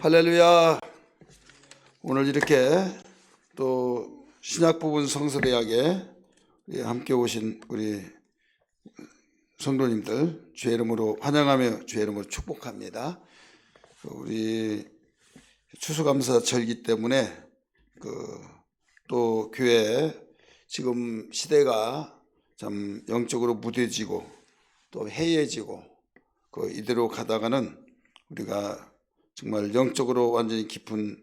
할렐루야. 오늘 이렇게 또 신약 부분 성서대학에 함께 오신 우리 성도님들 주의 이름으로 환영하며 주의 이름으로 축복합니다. 우리 추수감사절기 때문에 또 교회 지금 시대가 참 영적으로 무뎌지고 또 해이해지고 이대로 가다가는 우리가 정말 영적으로 완전히 깊은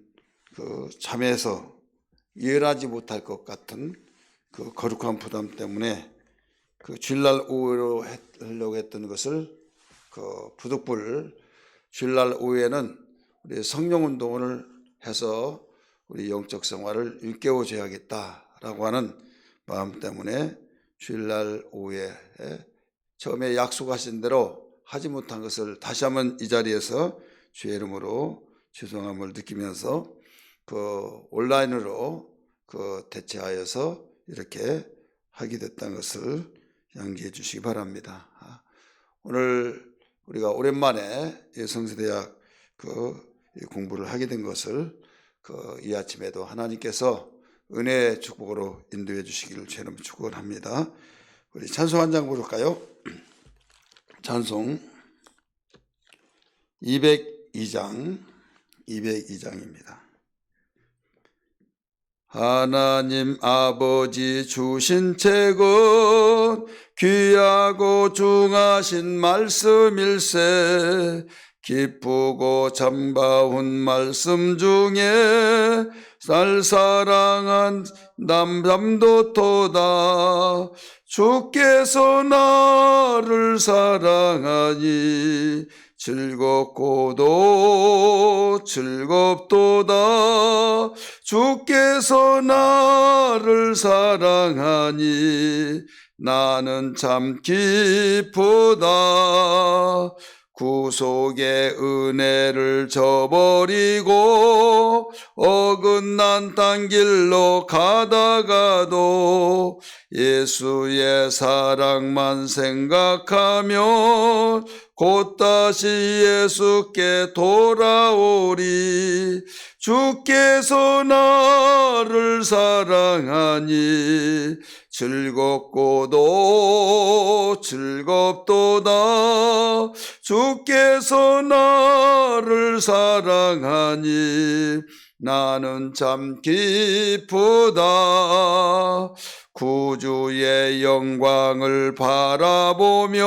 잠에서 일어나지 못할 것 같은 거룩한 부담 때문에 주일날 오후로 하려고 했던 것을 부득불 주일날 오후에는 우리 성령운동을 해서 우리 영적 생활을 일깨워줘야겠다라고 하는 마음 때문에 주일날 오후에 처음에 약속하신 대로 하지 못한 것을 다시 한번 이 자리에서 주의 이름으로 죄송함을 느끼면서 온라인으로 대체하여서 이렇게 하게 됐다는 것을 양기해 주시기 바랍니다. 오늘 우리가 오랜만에 성서대학 공부를 하게 된 것을 이 아침에도 하나님께서 은혜의 축복으로 인도해 주시기를 주의 이름으로 축복을 합니다. 우리 찬송 한 장 부를까요? 찬송 202장입니다. 하나님 아버지 주신 책은 귀하고 중하신 말씀일세. 기쁘고 참바운 말씀 중에 날 사랑한 남잠도 토다. 주께서 나를 사랑하니 즐겁고도 즐겁도다. 주께서 나를 사랑하니 나는 참 기쁘다. 구속의 은혜를 저버리고 어긋난 딴 길로 가다가도 예수의 사랑만 생각하면 곧 다시 예수께 돌아오리. 주께서 나를 사랑하니 즐겁고도 즐겁도다. 주께서 나를 사랑하니 나는 참 기쁘다. 구주의 영광을 바라보며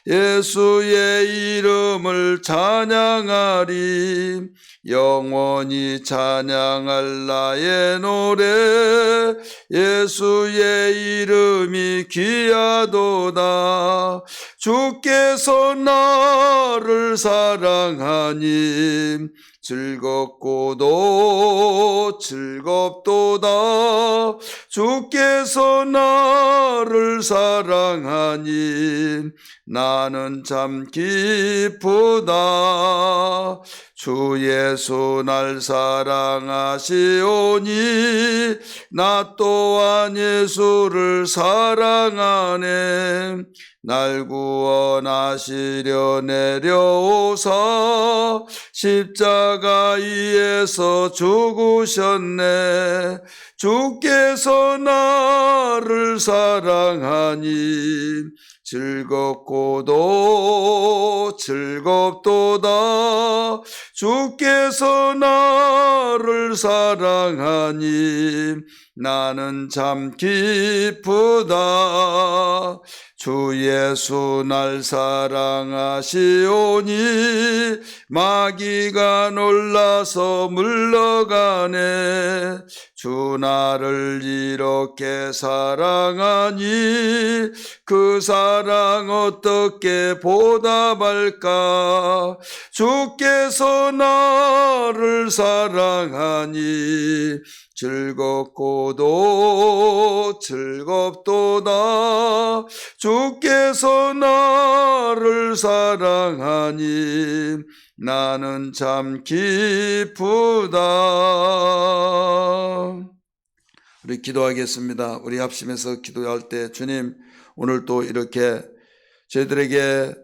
예수의 이름을 찬양하리. 영원히 찬양할 나의 노래 예수의 이름이 귀하도다. 주께서 나를 사랑하니 즐겁고도 즐겁도다. 주께서 나를 사랑하니 나는 참 기쁘다. 주 예수 날 사랑하시오니 나 또한 예수를 사랑하네. 날 구원하시려 내려오사 십자가 위에서 죽으셨네. 주께서 나를 사랑하니 즐겁고도 즐겁도다. 주께서 나를 사랑하니 나는 참 기쁘다. 주 예수 날 사랑하시오니 마귀가 놀라서 물러가네. 주 나를 이렇게 사랑하니 그 사랑 어떻게 보답할까. 주께서 나를 사랑하니 즐겁고도 즐겁도다. 주께서 나를 사랑하니 나는 참 기쁘다. 우리 기도하겠습니다. 우리 합심해서 기도할 때 주님 오늘 또 이렇게 저희들에게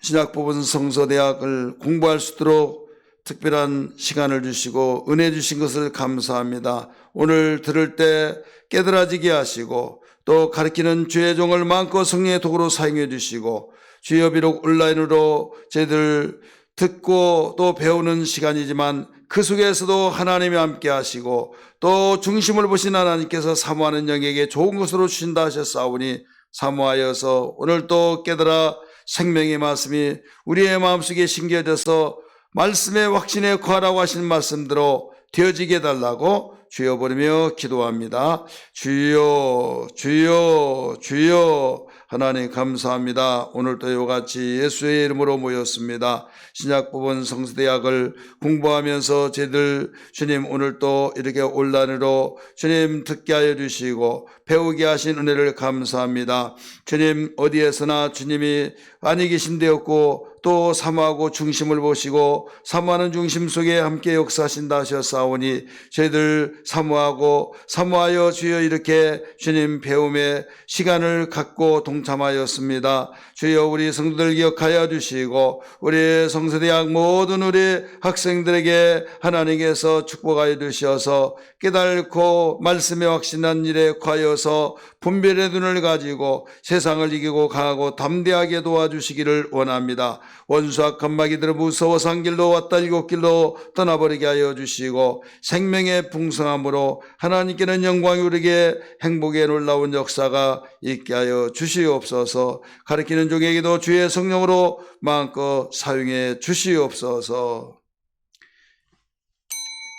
신약법원 성서대학을 공부할 수 있도록 특별한 시간을 주시고 은혜 주신 것을 감사합니다. 오늘 들을 때 깨달아지게 하시고 또 가르치는 주의 종을 마음껏 성령의 도구로 사용해 주시고 주여 비록 온라인으로 저희들 듣고 또 배우는 시간이지만 그 속에서도 하나님이 함께 하시고 또 중심을 보신 하나님께서 사모하는 영에게 좋은 것으로 주신다 하셨사오니 사모하여서 오늘 또 깨달아 생명의 말씀이 우리의 마음속에 심겨져서 말씀의 확신에 거하라고 하신 말씀대로 되어지게 해달라고 주여 부르며 기도합니다. 주여 주여 주여. 하나님 감사합니다. 오늘도 이와 같이 예수의 이름으로 모였습니다. 신약법원 성서대학을 공부하면서 저희들 주님 오늘 또 이렇게 온라인으로 주님 듣게 하여 주시고 배우게 하신 은혜를 감사합니다. 주님 어디에서나 주님이 안위 계신 되었고 또 사모하고 중심을 보시고 사모하는 중심 속에 함께 역사하신다 하셨사오니 저희들 사모하여 주여 이렇게 주님 배움의 시간을 갖고 동참하였습니다. 주여 우리 성도들 기억하여 주시고 우리 성서대학 모든 우리 학생들에게 하나님께서 축복하여 주셔서 깨달고 말씀에 확신한 일에 과여서 분별의 눈을 가지고 세상을 이기고 강하고 담대하게 도와주시기를 원합니다. 원수와 건마귀들은 무서워 산 길로 왔다 일곱 길로 떠나버리게 하여 주시고 생명의 풍성함으로 하나님께는 영광이 우리에게 행복의 놀라운 역사가 있게 하여 주시옵소서. 가르치는 종에게도 주의 성령으로 마음껏 사용해 주시옵소서.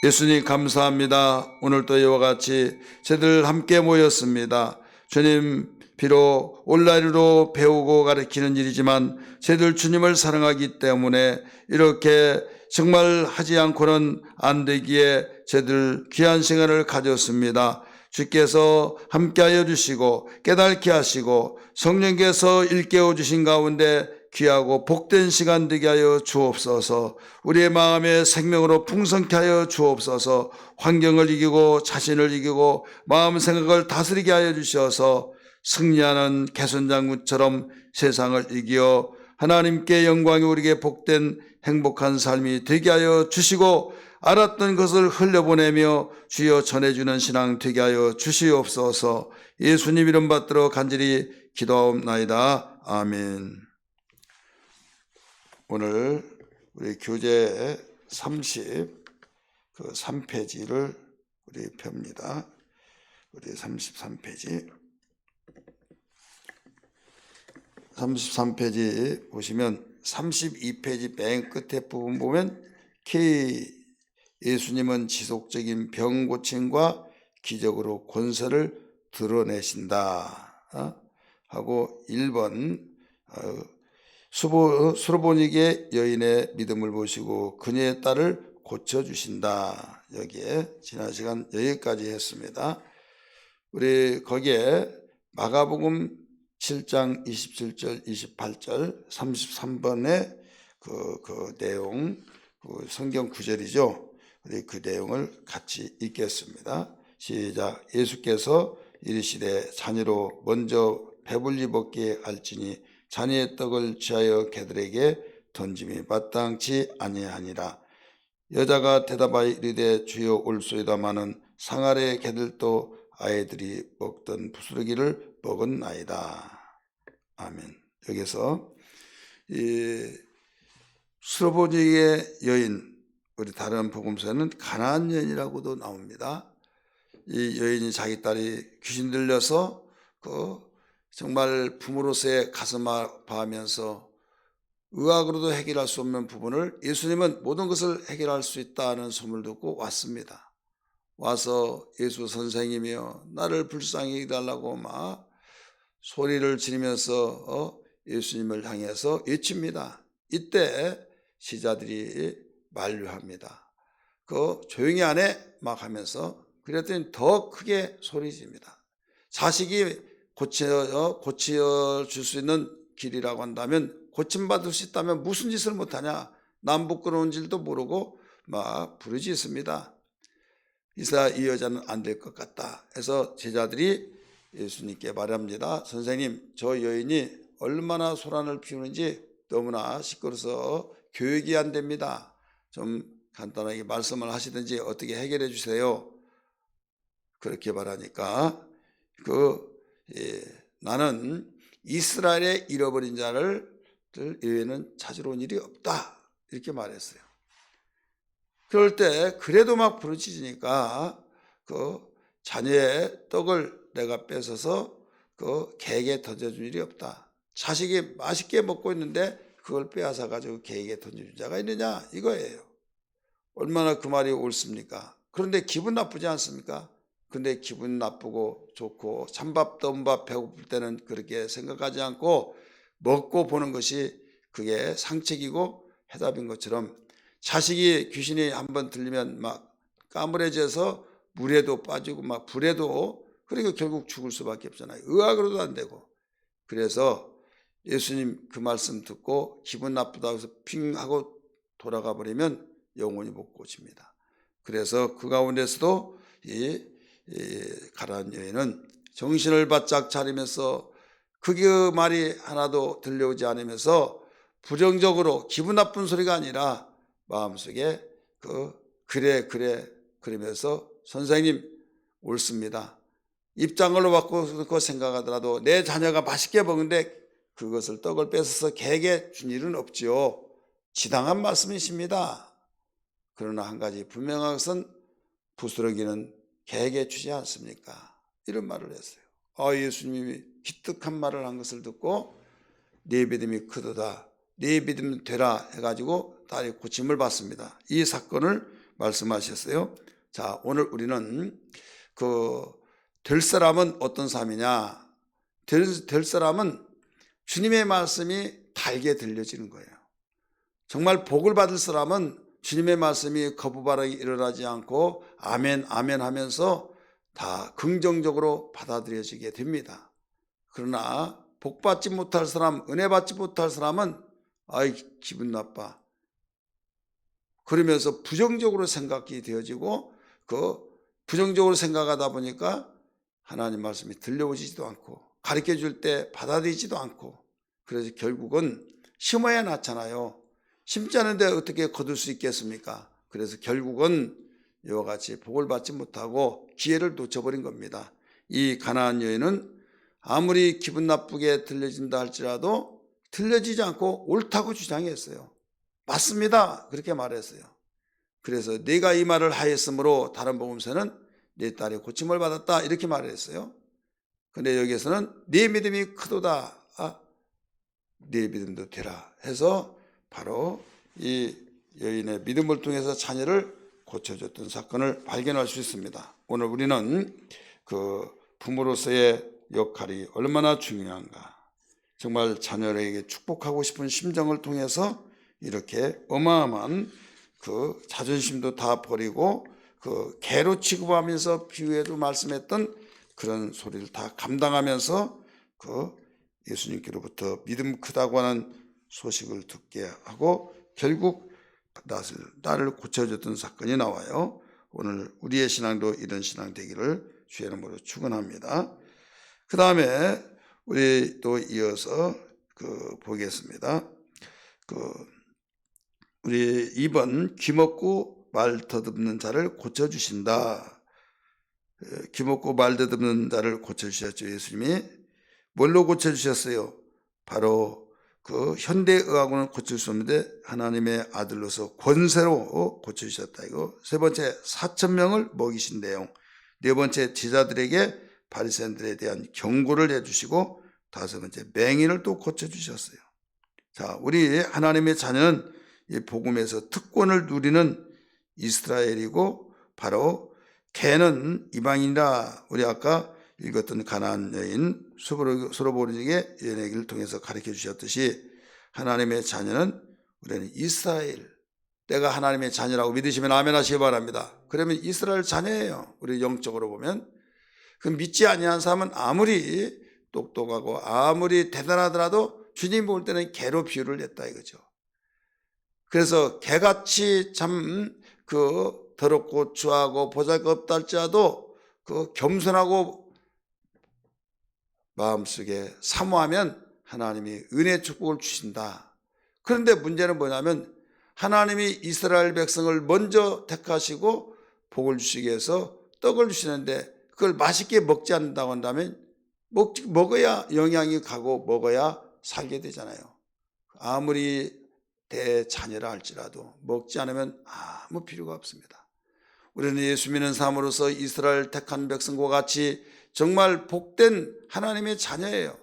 예수님 감사합니다. 오늘도 이와 같이 저희들 함께 모였습니다. 주님 비록 온라인으로 배우고 가르치는 일이지만 저희들 주님을 사랑하기 때문에 이렇게 정말 하지 않고는 안 되기에 저희들 귀한 시간을 가졌습니다. 주께서 함께하여 주시고 깨닫게 하시고 성령께서 일깨워 주신 가운데 귀하고 복된 시간 되게 하여 주옵소서. 우리의 마음의 생명으로 풍성케 하여 주옵소서. 환경을 이기고 자신을 이기고 마음 생각을 다스리게 하여 주셔서 승리하는 개선장군처럼 세상을 이겨 하나님께 영광이 우리에게 복된 행복한 삶이 되게 하여 주시고 알았던 것을 흘려보내며 주여 전해주는 신앙 되게 하여 주시옵소서. 예수님 이름 받들어 간절히 기도하옵나이다. 아멘. 오늘 우리 교재 33페이지를 우리 펴니다. 우리 33페이지. 33페이지 보시면 32페이지 맨 끝에 부분 보면 K 예수님은 지속적인 병 고침과 기적으로 권세를 드러내신다 하고 1번 수로보니게 여인의 믿음을 보시고 그녀의 딸을 고쳐주신다. 여기에 지난 시간 여기까지 했습니다. 우리 거기에 마가복음 7장 27절 28절 33번의 그 내용 그 성경 구절이죠. 우리 그 내용을 같이 읽겠습니다. 시작. 예수께서 이르시되 자녀로 먼저 배불리 먹게 할지니 자녀의 떡을 취하여 개들에게 던짐이 마땅치 아니하니라. 여자가 대답하여 이르되 주여 올소이다마는 상 아래 개들도 아이들이 먹던 부스러기를 먹었나이다. 아멘. 여기서 이 수로보니의 여인, 우리 다른 복음서에는 가나안 여인이라고도 나옵니다. 이 여인이 자기 딸이 귀신 들려서 정말 부모로서의 가슴 아파하면서 의학으로도 해결할 수 없는 부분을 예수님은 모든 것을 해결할 수 있다는 소문을 듣고 왔습니다. 와서 예수 선생이며 나를 불쌍히 해달라고 막 소리를 지르면서 예수님을 향해서 외칩니다. 이때 시자들이 만류합니다. 조용히 안 해? 막 하면서 그랬더니 더 크게 소리 지릅니다. 자식이 고쳐줄 수 있는 길이라고 한다면 고침받을 수 있다면 무슨 짓을 못하냐? 남 부끄러운 줄도 모르고 막 부르짖습니다. 이 여자는 안 될 것 같다 해서 제자들이 예수님께 말합니다. 선생님, 저 여인이 얼마나 소란을 피우는지 너무나 시끄러워서 교육이 안 됩니다. 좀 간단하게 말씀을 하시든지 어떻게 해결해 주세요. 그렇게 말하니까 나는 이스라엘의 잃어버린 자를 이외에는 찾으러 온 일이 없다, 이렇게 말했어요. 그럴 때 그래도 막 부르짖으니까 자녀의 떡을 내가 뺏어서 개에게 던져준 일이 없다. 자식이 맛있게 먹고 있는데 그걸 빼앗아 가지고 개에게 던져준 자가 있느냐, 이거예요. 얼마나 그 말이 옳습니까? 그런데 기분 나쁘지 않습니까? 근데 기분 나쁘고 좋고 찬밥 더운밥 배고플 때는 그렇게 생각하지 않고 먹고 보는 것이 그게 상책이고 해답인 것처럼, 자식이 귀신이 한번 들리면 막 까무러져서 물에도 빠지고 막 불에도, 그리고 결국 죽을 수밖에 없잖아요. 의학으로도 안 되고. 그래서 예수님 그 말씀 듣고 기분 나쁘다고 해서 핑 하고 돌아가 버리면 영원히 못 고칩니다. 그래서 그 가운데서도 이 가라앉은 여인은 정신을 바짝 차리면서 그 말이 하나도 들려오지 않으면서 부정적으로 기분 나쁜 소리가 아니라 마음속에 그래 그러면서 선생님 옳습니다. 입장으로 바꾸고 생각하더라도 내 자녀가 맛있게 먹는데 그것을 떡을 뺏어서 개에게 준 일은 없지요. 지당한 말씀이십니다. 그러나 한 가지 분명한 것은 부스러기는 개에게 주지 않습니까? 이런 말을 했어요. 예수님이 기특한 말을 한 것을 듣고 네 믿음이 크도다, 네 믿음 되라 해가지고 딸이 고침을 받습니다. 이 사건을 말씀하셨어요. 자, 오늘 우리는 될 사람은 어떤 사람이냐? 될 사람은 주님의 말씀이 달게 들려지는 거예요. 정말 복을 받을 사람은 주님의 말씀이 거부반응이 일어나지 않고 아멘 아멘 하면서 다 긍정적으로 받아들여지게 됩니다. 그러나 복받지 못할 사람, 은혜 받지 못할 사람은 기분 나빠, 그러면서 부정적으로 생각이 되어지고 부정적으로 생각하다 보니까 하나님 말씀이 들려오지도 않고 가르쳐 줄 때 받아들이지도 않고, 그래서 결국은 심어야 낳잖아요. 심지 않은데 어떻게 거둘 수 있겠습니까? 그래서 결국은 이와 같이 복을 받지 못하고 기회를 놓쳐버린 겁니다. 이 가나안 여인은 아무리 기분 나쁘게 들려진다 할지라도 들려지지 않고 옳다고 주장했어요. 맞습니다, 그렇게 말했어요. 그래서 네가 이 말을 하였으므로 다른 복음서는 네 딸이 고침을 받았다, 이렇게 말을 했어요. 근데 여기에서는 네 믿음이 크도다, 네 믿음도 되라 해서 바로 이 여인의 믿음을 통해서 자녀를 고쳐줬던 사건을 발견할 수 있습니다. 오늘 우리는 부모로서의 역할이 얼마나 중요한가, 정말 자녀에게 축복하고 싶은 심정을 통해서 이렇게 어마어마한 자존심도 다 버리고 개로 취급하면서 비유에도 말씀했던 그런 소리를 다 감당하면서 예수님께로부터 믿음 크다고 하는 소식을 듣게 하고 결국 나를 고쳐줬던 사건이 나와요. 오늘 우리의 신앙도 이런 신앙 되기를 주의 이름으로 축원합니다. 그 다음에 우리 또 이어서 보겠습니다. 우리 2번 귀먹고 말 더듬는 자를 고쳐주신다. 귀먹고 말 더듬는 자를 고쳐주셨죠. 예수님이 뭘로 고쳐주셨어요? 바로 현대의학으로는 고칠 수 없는데 하나님의 아들로서 권세로 고쳐주셨다. 이거 세 번째 4,000명을 먹이신 내용, 네 번째 제자들에게 바리새인들에 대한 경고를 해주시고 다섯 번째 맹인을 또 고쳐주셨어요. 자, 우리 하나님의 자녀는 이 복음에서 특권을 누리는 이스라엘이고 바로 개는 이방인이라 우리 아까 읽었던 가나안 여인 소로보르직의 얘기를 통해서 가르쳐 주셨듯이 하나님의 자녀는 우리는 이스라엘, 내가 하나님의 자녀라고 믿으시면 아멘 하시기 바랍니다. 그러면 이스라엘 자녀예요. 우리 영적으로 보면. 그 믿지 아니한 사람은 아무리 똑똑하고 아무리 대단하더라도 주님 볼 때는 개로 비유를 했다 이거죠. 그래서 개같이 참 더럽고 추하고 보잘것없다 할지라도 겸손하고 마음속에 사모하면 하나님이 은혜 축복을 주신다. 그런데 문제는 뭐냐면 하나님이 이스라엘 백성을 먼저 택하시고 복을 주시기 위해서 떡을 주시는데 그걸 맛있게 먹지 않는다고 한다면 먹어야 영양이 가고 먹어야 살게 되잖아요. 아무리 대자녀라 할지라도 먹지 않으면 아무 필요가 없습니다. 우리는 예수 믿는 삶으로서 이스라엘 택한 백성과 같이 정말 복된 하나님의 자녀예요.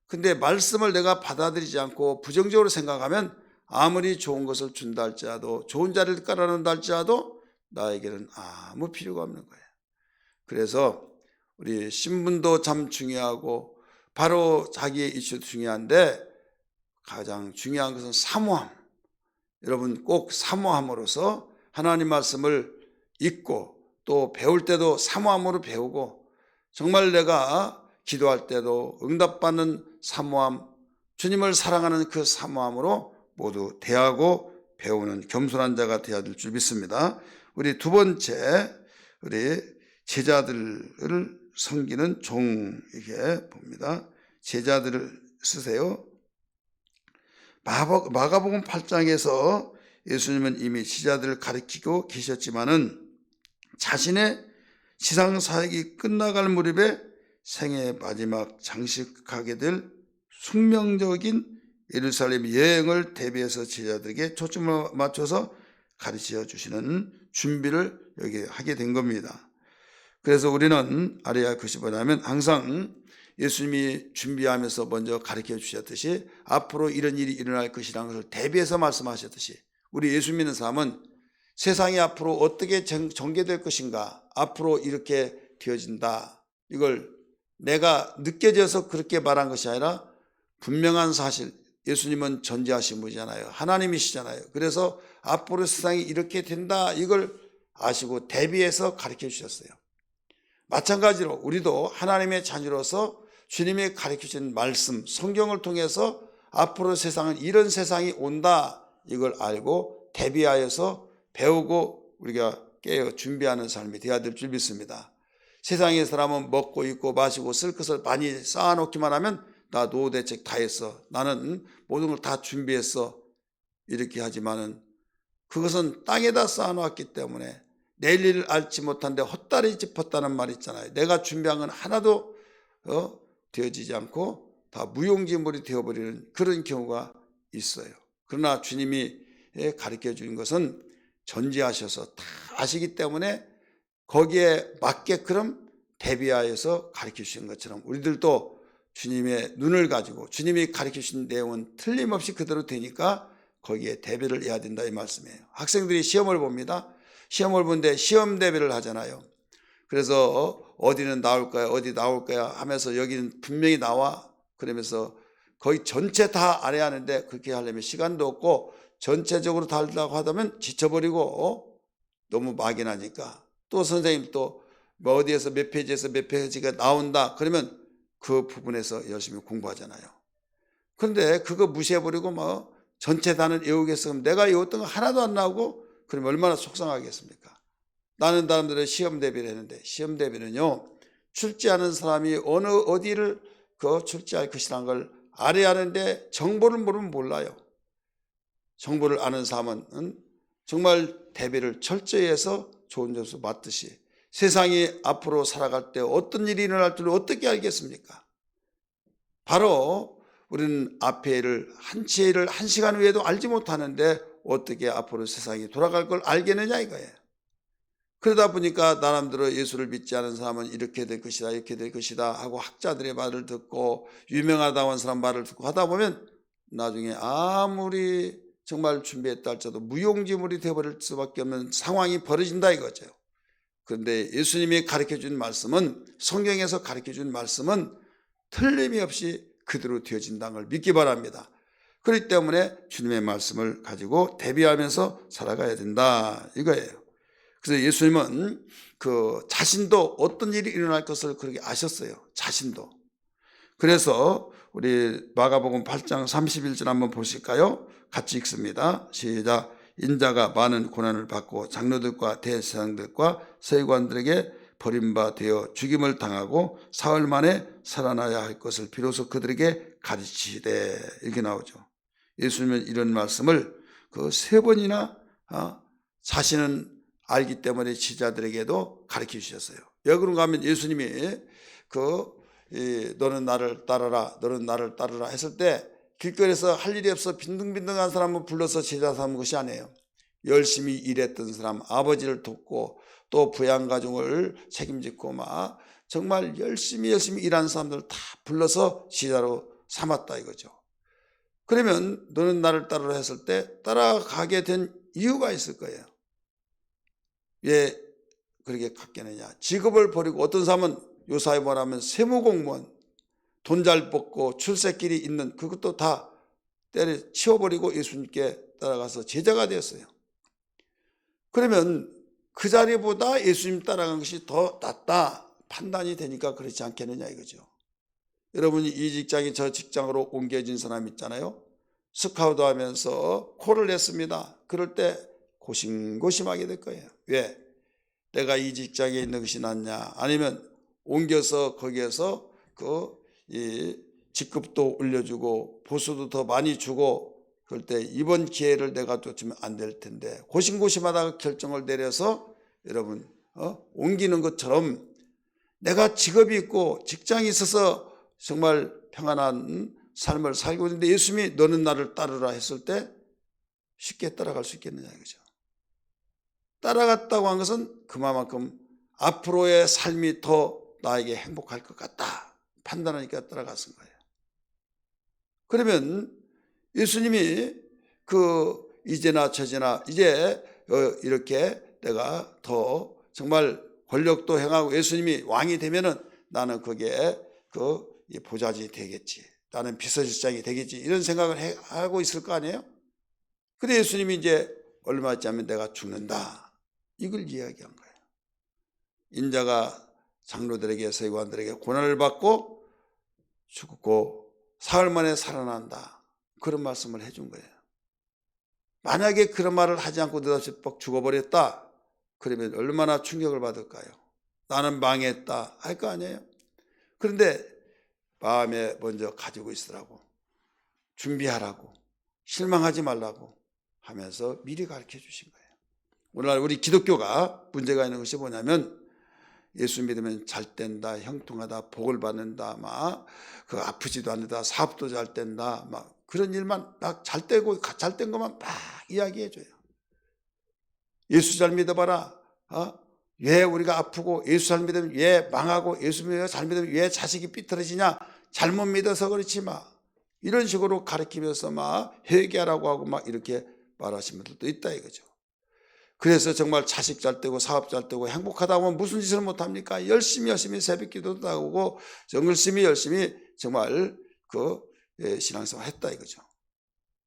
근데 말씀을 내가 받아들이지 않고 부정적으로 생각하면 아무리 좋은 것을 준다 할지라도 좋은 자리를 깔아놓는다 할지라도 나에게는 아무 필요가 없는 거예요. 그래서 우리 신분도 참 중요하고 바로 자기의 이슈도 중요한데 가장 중요한 것은 사모함. 여러분 꼭 사모함으로써 하나님 말씀을 읽고 또 배울 때도 사모함으로 배우고 정말 내가 기도할 때도 응답받는 사모함, 주님을 사랑하는 그 사모함으로 모두 대하고 배우는 겸손한 자가 되어야 될 줄 믿습니다. 우리 두 번째, 우리 제자들을 섬기는 종에게 봅니다. 제자들을 쓰세요. 마가복음 8장에서 예수님은 이미 제자들을 가르치고 계셨지만은 자신의 지상 사역이 끝나갈 무렵에 생애 마지막 장식하게 될 숙명적인 예루살렘 여행을 대비해서 제자들에게 초점을 맞춰서 가르쳐 주시는 준비를 여기 하게 된 겁니다. 그래서 우리는 아래야 것이 뭐냐면 항상 예수님이 준비하면서 먼저 가르쳐 주셨듯이 앞으로 이런 일이 일어날 것이라는 것을 대비해서 말씀하셨듯이 우리 예수 믿는 사람은 세상이 앞으로 어떻게 전개될 것인가, 앞으로 이렇게 되어진다, 이걸 내가 느껴져서 그렇게 말한 것이 아니라 분명한 사실, 예수님은 전지하신 분이잖아요. 하나님이시잖아요. 그래서 앞으로 세상이 이렇게 된다, 이걸 아시고 대비해서 가르쳐 주셨어요. 마찬가지로 우리도 하나님의 자녀로서 주님이 가르쳐주신 말씀, 성경을 통해서 앞으로 세상은 이런 세상이 온다, 이걸 알고 대비하여서 배우고 우리가 깨어 준비하는 삶이 되어야 될 줄 믿습니다. 세상의 사람은 먹고 입고 마시고 쓸 것을 많이 쌓아놓기만 하면 나 노후 대책 다 했어, 나는 모든 걸 다 준비했어, 이렇게 하지만은 그것은 땅에다 쌓아놓았기 때문에 내일 일을 알지 못한데 헛다리 짚었다는 말 있잖아요. 내가 준비한 건 하나도 되어지지 않고 다 무용지물이 되어버리는 그런 경우가 있어요. 그러나 주님이 가르쳐 주는 것은 전지하셔서 다 아시기 때문에 거기에 맞게끔 대비하여서 가르쳐 주신 것처럼 우리들도 주님의 눈을 가지고 주님이 가르쳐 주신 내용은 틀림없이 그대로 되니까 거기에 대비를 해야 된다, 이 말씀이에요. 학생들이 시험을 봅니다. 시험을 보는데 시험 대비를 하잖아요. 그래서 어디는 나올 거야, 어디 나올 거야 하면서 여기는 분명히 나와, 그러면서 거의 전체 다 알아야 하는데 그렇게 하려면 시간도 없고 전체적으로 다 하려고 하다면 지쳐버리고 너무 막연하니까 또 선생님 또 뭐 어디에서 몇 페이지에서 몇 페이지가 나온다 그러면 그 부분에서 열심히 공부하잖아요. 그런데 그거 무시해버리고 뭐 전체 다는 외우겠어, 그럼 내가 외웠던 거 하나도 안 나오고 그러면 얼마나 속상하겠습니까? 나는 사람들은 시험 대비를 했는데 시험 대비는요, 출제하는 사람이 어디를 출제할 것이라는 걸 알아야 하는데 정보를 모르면 몰라요. 정보를 아는 사람은 정말 대비를 철저히 해서 좋은 점수 맞듯이 세상이 앞으로 살아갈 때 어떤 일이 일어날 줄 어떻게 알겠습니까? 바로 우리는 앞의 일을 한치의 일을 1시간 후에도 알지 못하는데 어떻게 앞으로 세상이 돌아갈 걸 알겠느냐 이거예요. 그러다 보니까 나름대로 예수를 믿지 않은 사람은 이렇게 될 것이다, 이렇게 될 것이다 하고 학자들의 말을 듣고 유명하다고 하는 사람 말을 듣고 하다 보면 나중에 아무리 정말 준비했다 할지라도 무용지물이 되어버릴 수밖에 없는 상황이 벌어진다 이거죠. 그런데 예수님이 가르쳐준 말씀은, 성경에서 가르쳐준 말씀은 틀림이 없이 그대로 되어진다는 걸 믿기 바랍니다. 그렇기 때문에 주님의 말씀을 가지고 대비하면서 살아가야 된다 이거예요. 그래서 예수님은 그 자신도 어떤 일이 일어날 것을 그렇게 아셨어요. 자신도. 그래서 우리 마가복음 8장 31절 한번 보실까요? 같이 읽습니다. 시작. 인자가 많은 고난을 받고 장로들과 대제사장들과 서기관들에게 버림받아 죽임을 당하고 사흘 만에 살아나야 할 것을 비로소 그들에게 가르치시되, 이렇게 나오죠. 예수님은 이런 말씀을 그 3번이나 자신은 알기 때문에 제자들에게도 가르쳐 주셨어요. 왜 그런가 하면 예수님이 너는 나를 따르라, 너는 나를 따르라 했을 때 길거리에서 할 일이 없어 빈둥빈둥한 사람을 불러서 제자 삼은 것이 아니에요. 열심히 일했던 사람, 아버지를 돕고 또 부양 가정을 책임지고 막 정말 열심히 일한 사람들을 다 불러서 제자로 삼았다 이거죠. 그러면 너는 나를 따르라 했을 때 따라가게 된 이유가 있을 거예요. 왜 그렇게 갔겠느냐. 직업을 버리고 어떤 사람은 요사이 말하면 세무공무원, 돈 잘 벌고 출세길이 있는 그것도 다 때려치워버리고 예수님께 따라가서 제자가 되었어요. 그러면 그 자리보다 예수님 따라간 것이 더 낫다 판단이 되니까 그렇지 않겠느냐 이거죠. 여러분이 이 직장이 저 직장으로 옮겨진 사람 있잖아요. 스카우트 하면서 콜을 냈습니다. 그럴 때 고심고심하게 될 거예요. 왜? 내가 이 직장에 있는 것이 낫냐, 아니면 옮겨서 거기에서 이 직급도 올려주고 보수도 더 많이 주고 그럴 때 이번 기회를 내가 놓치면 안 될 텐데 고심고심하다가 결정을 내려서 여러분 옮기는 것처럼 내가 직업이 있고 직장이 있어서 정말 평안한 삶을 살고 있는데 예수님이 너는 나를 따르라 했을 때 쉽게 따라갈 수 있겠느냐 이거죠. 따라갔다고 한 것은 그만큼 앞으로의 삶이 더 나에게 행복할 것 같다 판단하니까 따라갔은 거예요. 그러면 예수님이 이제나 저제나 이제 이렇게 내가 더 정말 권력도 행하고 예수님이 왕이 되면은 나는 거기에 보좌지 되겠지, 나는 비서실장이 되겠지 이런 생각을 하고 있을 거 아니에요. 근데 예수님이 이제 얼마 있지 않으면 내가 죽는다 이걸 이야기한 거예요. 인자가 장로들에게 서기관들에게 고난을 받고 죽고 사흘 만에 살아난다 그런 말씀을 해준 거예요. 만약에 그런 말을 하지 않고 느닷없이 뻑 죽어버렸다 그러면 얼마나 충격을 받을까요? 나는 망했다 할 거 아니에요. 그런데 마음에 먼저 가지고 있으라고, 준비하라고, 실망하지 말라고 하면서 미리 가르쳐 주신 거예요. 오늘날 우리 기독교가 문제가 있는 것이 뭐냐면 예수 믿으면 잘 된다, 형통하다, 복을 받는다, 아프지도 않는다, 사업도 잘 된다, 그런 일만 막 잘 되고 잘 된 것만 막 이야기해 줘요. 예수 잘 믿어봐라. 왜 우리가 아프고 예수 잘 믿으면 왜 망하고 예수 잘 믿으면 왜 자식이 삐뚤어지냐, 잘못 믿어서 그렇지 이런 식으로 가르치면서 회개하라고 하고 이렇게 말하시는 분들도 있다 이거죠. 그래서 정말 자식 잘 되고 사업 잘 되고 행복하다 하면 무슨 짓을 못합니까? 열심히 새벽 기도도 하고 열심히 정말 신앙생활 했다 이거죠.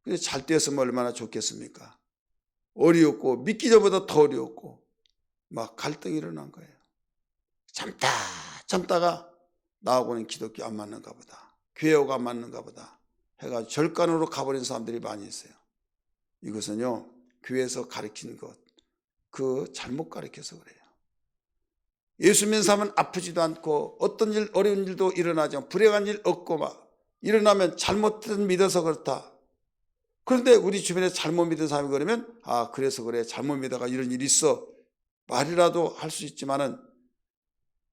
근데 잘 되었으면 얼마나 좋겠습니까? 어려웠고 믿기 전보다 더 어려웠고 갈등이 일어난 거예요. 참다가 나하고는 기독교 안 맞는가 보다, 교회가 안 맞는가 보다 해가지고 절간으로 가버린 사람들이 많이 있어요. 이것은요 교회에서 가르친 것 잘못 가르쳐서 그래요. 예수 믿는 사람은 아프지도 않고 어떤 일 어려운 일도 일어나지 않고 불행한 일 없고 일어나면 잘못된 믿어서 그렇다. 그런데 우리 주변에 잘못 믿은 사람이 그러면 그래서 그래, 잘못 믿어가 이런 일이 있어 말이라도 할 수 있지만은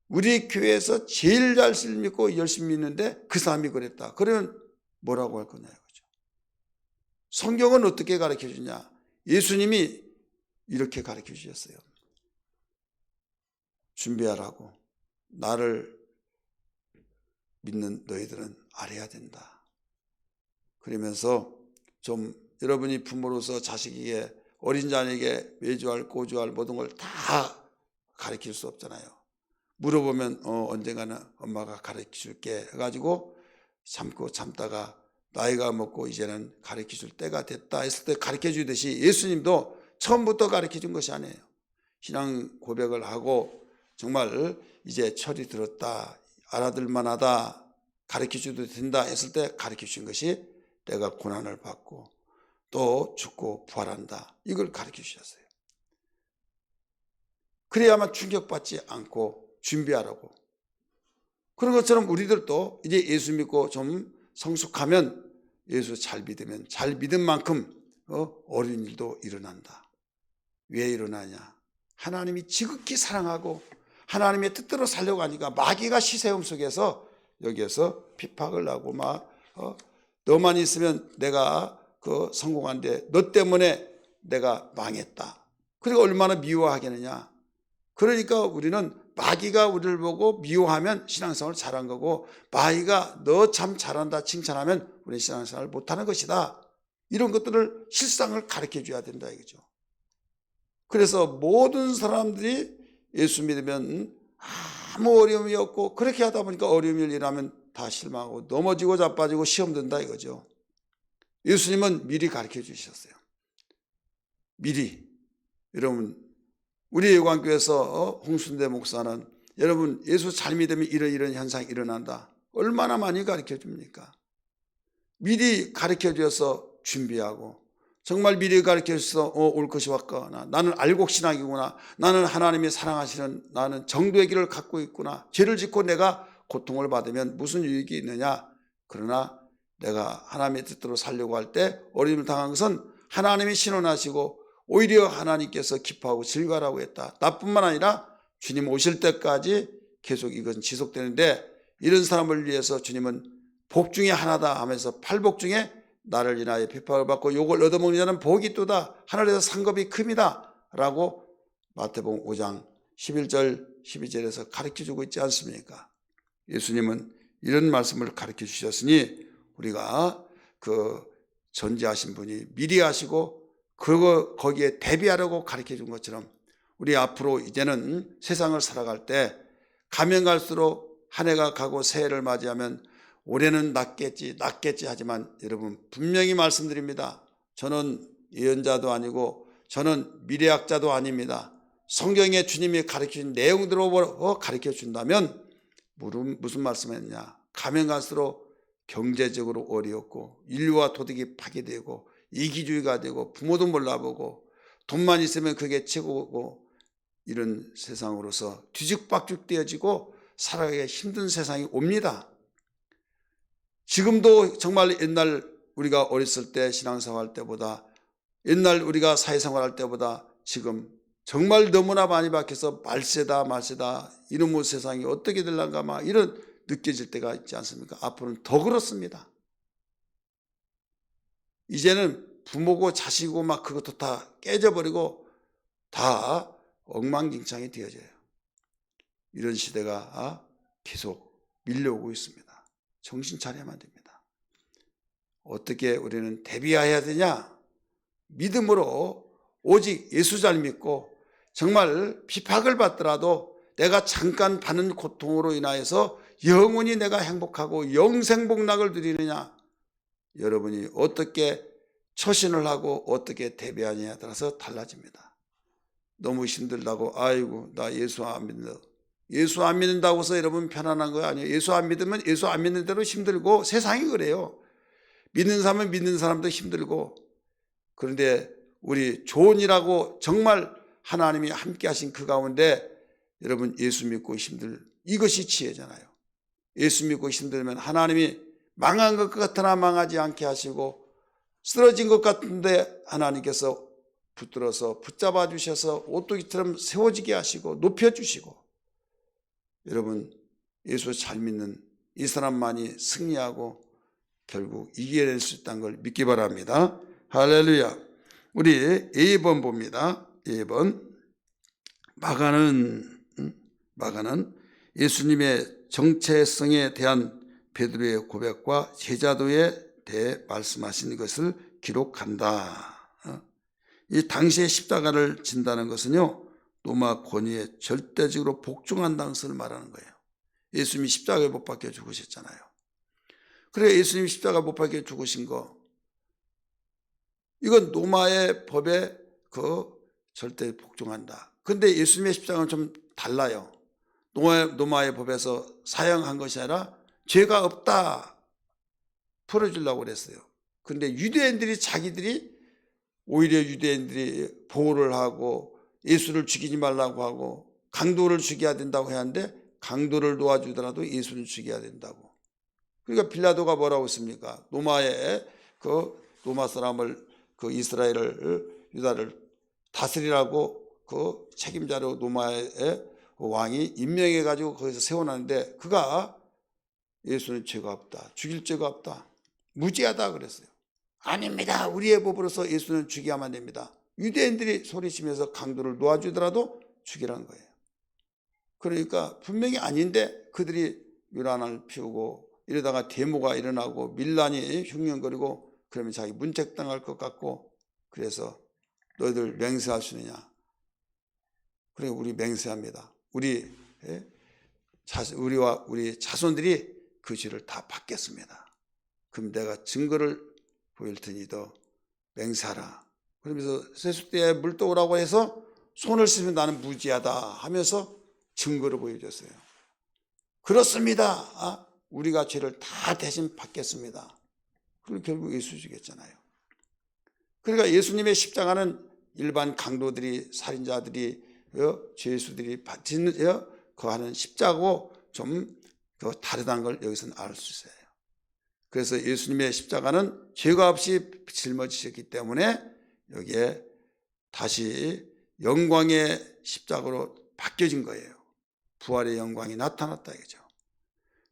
우리 교회에서 제일 잘 믿고 열심히 믿는데 그 사람이 그랬다 그러면 뭐라고 할 거냐 이거죠. 성경은 어떻게 가르쳐 주냐? 예수님이 이렇게 가르쳐 주셨어요. 준비하라고, 나를 믿는 너희들은 알아야 된다. 그러면서 좀 여러분이 부모로서 자식에게, 어린 자녀에게 외주할 고주할 모든 걸 다 가르칠 수 없잖아요. 물어보면 언젠가는 엄마가 가르쳐 줄게 해가지고 참다가 나이가 먹고 이제는 가르쳐 줄 때가 됐다 했을 때 가르쳐 주듯이 예수님도 처음부터 가르쳐 준 것이 아니에요. 신앙 고백을 하고 정말 이제 철이 들었다, 알아들 만하다, 가르쳐 줘도 된다 했을 때 가르쳐 준 것이 내가 고난을 받고 또 죽고 부활한다 이걸 가르쳐 주셨어요. 그래야만 충격받지 않고 준비하라고. 그런 것처럼 우리들도 이제 예수 믿고 좀 성숙하면 예수 잘 믿으면 잘 믿은 만큼 어려운 일도 일어난다. 왜 일어나냐? 하나님이 지극히 사랑하고 하나님의 뜻대로 살려고 하니까 마귀가 시세움 속에서 여기에서 핍박을 하고 너만 있으면 내가 성공한데 너 때문에 내가 망했다. 그리고 얼마나 미워하겠느냐. 그러니까 우리는 마귀가 우리를 보고 미워하면 신앙생활을 잘한 거고, 마귀가 너 참 잘한다 칭찬하면 우리 신앙생활을 못하는 것이다. 이런 것들을 실상을 가르쳐 줘야 된다 이거죠. 그래서 모든 사람들이 예수 믿으면 아무 어려움이 없고, 그렇게 하다 보니까 어려움이 일어나면 다 실망하고 넘어지고 자빠지고 시험 든다 이거죠. 예수님은 미리 가르쳐 주셨어요. 미리. 여러분, 우리 예관교회에서 홍순대 목사는 여러분 예수 잘 믿으면 이런 현상이 일어난다. 얼마나 많이 가르쳐 줍니까? 미리 가르쳐 줘서 준비하고, 정말 미리 가르쳐 줘서 올 것이 왔거나, 나는 알곡 신학이구나, 나는 하나님이 사랑하시는, 나는 정도의 길을 갖고 있구나, 죄를 짓고 내가 고통을 받으면 무슨 유익이 있느냐. 그러나 내가 하나님의 뜻대로 살려고 할 때 어려움을 당한 것은 하나님이 신원하시고 오히려 하나님께서 기뻐하고 즐거워하라고 했다. 나뿐만 아니라 주님 오실 때까지 계속 이것은 지속되는데, 이런 사람을 위해서 주님은 복 중에 하나다 하면서 팔복 중에 나를 인하여 핍박을 받고 욕을 얻어먹는 자는 복이 있도다. 하늘에서 상급이 큼이다 라고 마태복음 5장 11절 12절에서 가르쳐주고 있지 않습니까? 예수님은 이런 말씀을 가르쳐 주셨으니 우리가 전제하신 분이 미리 하시고 그리고 거기에 대비하려고 가르쳐 준 것처럼, 우리 앞으로 이제는 세상을 살아갈 때 가면 갈수록 한 해가 가고 새해를 맞이하면 올해는 낫겠지 하지만 여러분 분명히 말씀드립니다. 저는 예언자도 아니고 저는 미래학자도 아닙니다. 성경에 주님이 가르쳐준 내용대로 가르쳐 준다면 무슨 말씀했냐? 가면 갈수록 경제적으로 어렵고 인류와 도덕이 파괴되고 이기주의가 되고 부모도 몰라보고 돈만 있으면 그게 최고고, 이런 세상으로서 뒤죽박죽 되어지고 살아가기 힘든 세상이 옵니다. 지금도 정말 옛날 우리가 어렸을 때 신앙생활 할 때보다, 옛날 우리가 사회생활 할 때보다 지금 정말 너무나 많이 바뀌어서 말세다 이놈의 세상이 어떻게 될란가 이런 느껴질 때가 있지 않습니까? 앞으로는 더 그렇습니다. 이제는 부모고 자식이고 그것도 다 깨져버리고 다 엉망진창이 되어져요. 이런 시대가 계속 밀려오고 있습니다. 정신 차려야만 됩니다. 어떻게 우리는 대비해야 되냐? 믿음으로 오직 예수 잘 믿고, 정말 비박을 받더라도 내가 잠깐 받는 고통으로 인하여서 영원히 내가 행복하고 영생복락을 누리느냐, 여러분이 어떻게 처신을 하고 어떻게 대비하느냐에 따라서 달라집니다. 너무 힘들다고 아이고 나 예수 안 믿는다, 예수 안 믿는다고 해서 여러분 편안한 거 아니에요. 예수 안 믿으면 예수 안 믿는 대로 힘들고, 세상이 그래요. 믿는 사람은 믿는 사람도 힘들고. 그런데 우리 좋은이라고 정말 하나님이 함께 하신 그 가운데 여러분 예수 믿고 이것이 지혜잖아요. 예수 믿고 힘들면 하나님이 망한 것 같으나 망하지 않게 하시고, 쓰러진 것 같은데 하나님께서 붙들어서 붙잡아 주셔서 오뚜기처럼 세워지게 하시고 높여주시고, 여러분 예수 잘 믿는 이 사람만이 승리하고 결국 이겨낼 수 있다는 걸 믿기 바랍니다. 할렐루야. 우리 2번 봅니다. 2번. 마가는 예수님의 정체성에 대한 베드로의 고백과 제자도에 대해 말씀하신 것을 기록한다. 이 당시에 십자가를 진다는 것은요, 로마 권위에 절대적으로 복종한다는 것을 말하는 거예요. 예수님이 십자가에 못 박혀 죽으셨잖아요. 그래, 예수님이 십자가 못 박혀 죽으신 거, 이건 로마의 법에 절대 복종한다. 근데 예수님의 십자가는 좀 달라요. 로마의 법에서 사형한 것이 아니라 죄가 없다 풀어주려고 그랬어요. 근데 유대인들이 오히려 유대인들이 보호를 하고 예수를 죽이지 말라고 하고 강도를 죽여야 된다고 하는데, 강도를 도와주더라도 예수를 죽여야 된다고. 그러니까 빌라도가 뭐라고 했습니까? 로마 사람을 이스라엘을 유다를 다스리라고 책임자로 로마의 왕이 임명해 가지고 거기서 세워놨는데 그가 예수는 죄가 없다, 죽일 죄가 없다, 무죄하다 그랬어요. 아닙니다. 우리의 법으로서 예수는 죽여야만 됩니다. 유대인들이 소리치면서 강도를 놓아주더라도 죽이라는 거예요. 그러니까 분명히 아닌데 그들이 유란을 피우고 이러다가 데모가 일어나고 밀란이 흉년거리고 그러면 자기 문책당할 것 같고, 그래서 너희들 맹세할 수 있느냐? 그래, 우리 맹세합니다. 우리와 우리 자손들이 그 죄를 다 받겠습니다. 그럼 내가 증거를 보일 테니 너 맹세하라. 그러면서 세숫대에 물 떠오라고 해서 손을 쓰면 나는 무죄하다 하면서 증거를 보여줬어요. 그렇습니다. 우리가 죄를 다 대신 받겠습니다. 그리고 결국 예수 죽였잖아요. 그러니까 예수님의 십자가는 일반 강도들이, 살인자들이, 죄수들이 하는 십자가고 좀 다르다는 걸 여기서는 알 수 있어요. 그래서 예수님의 십자가는 죄가 없이 짊어지셨기 때문에 여기에 다시 영광의 십자가로 바뀌어진 거예요. 부활의 영광이 나타났다 이거죠.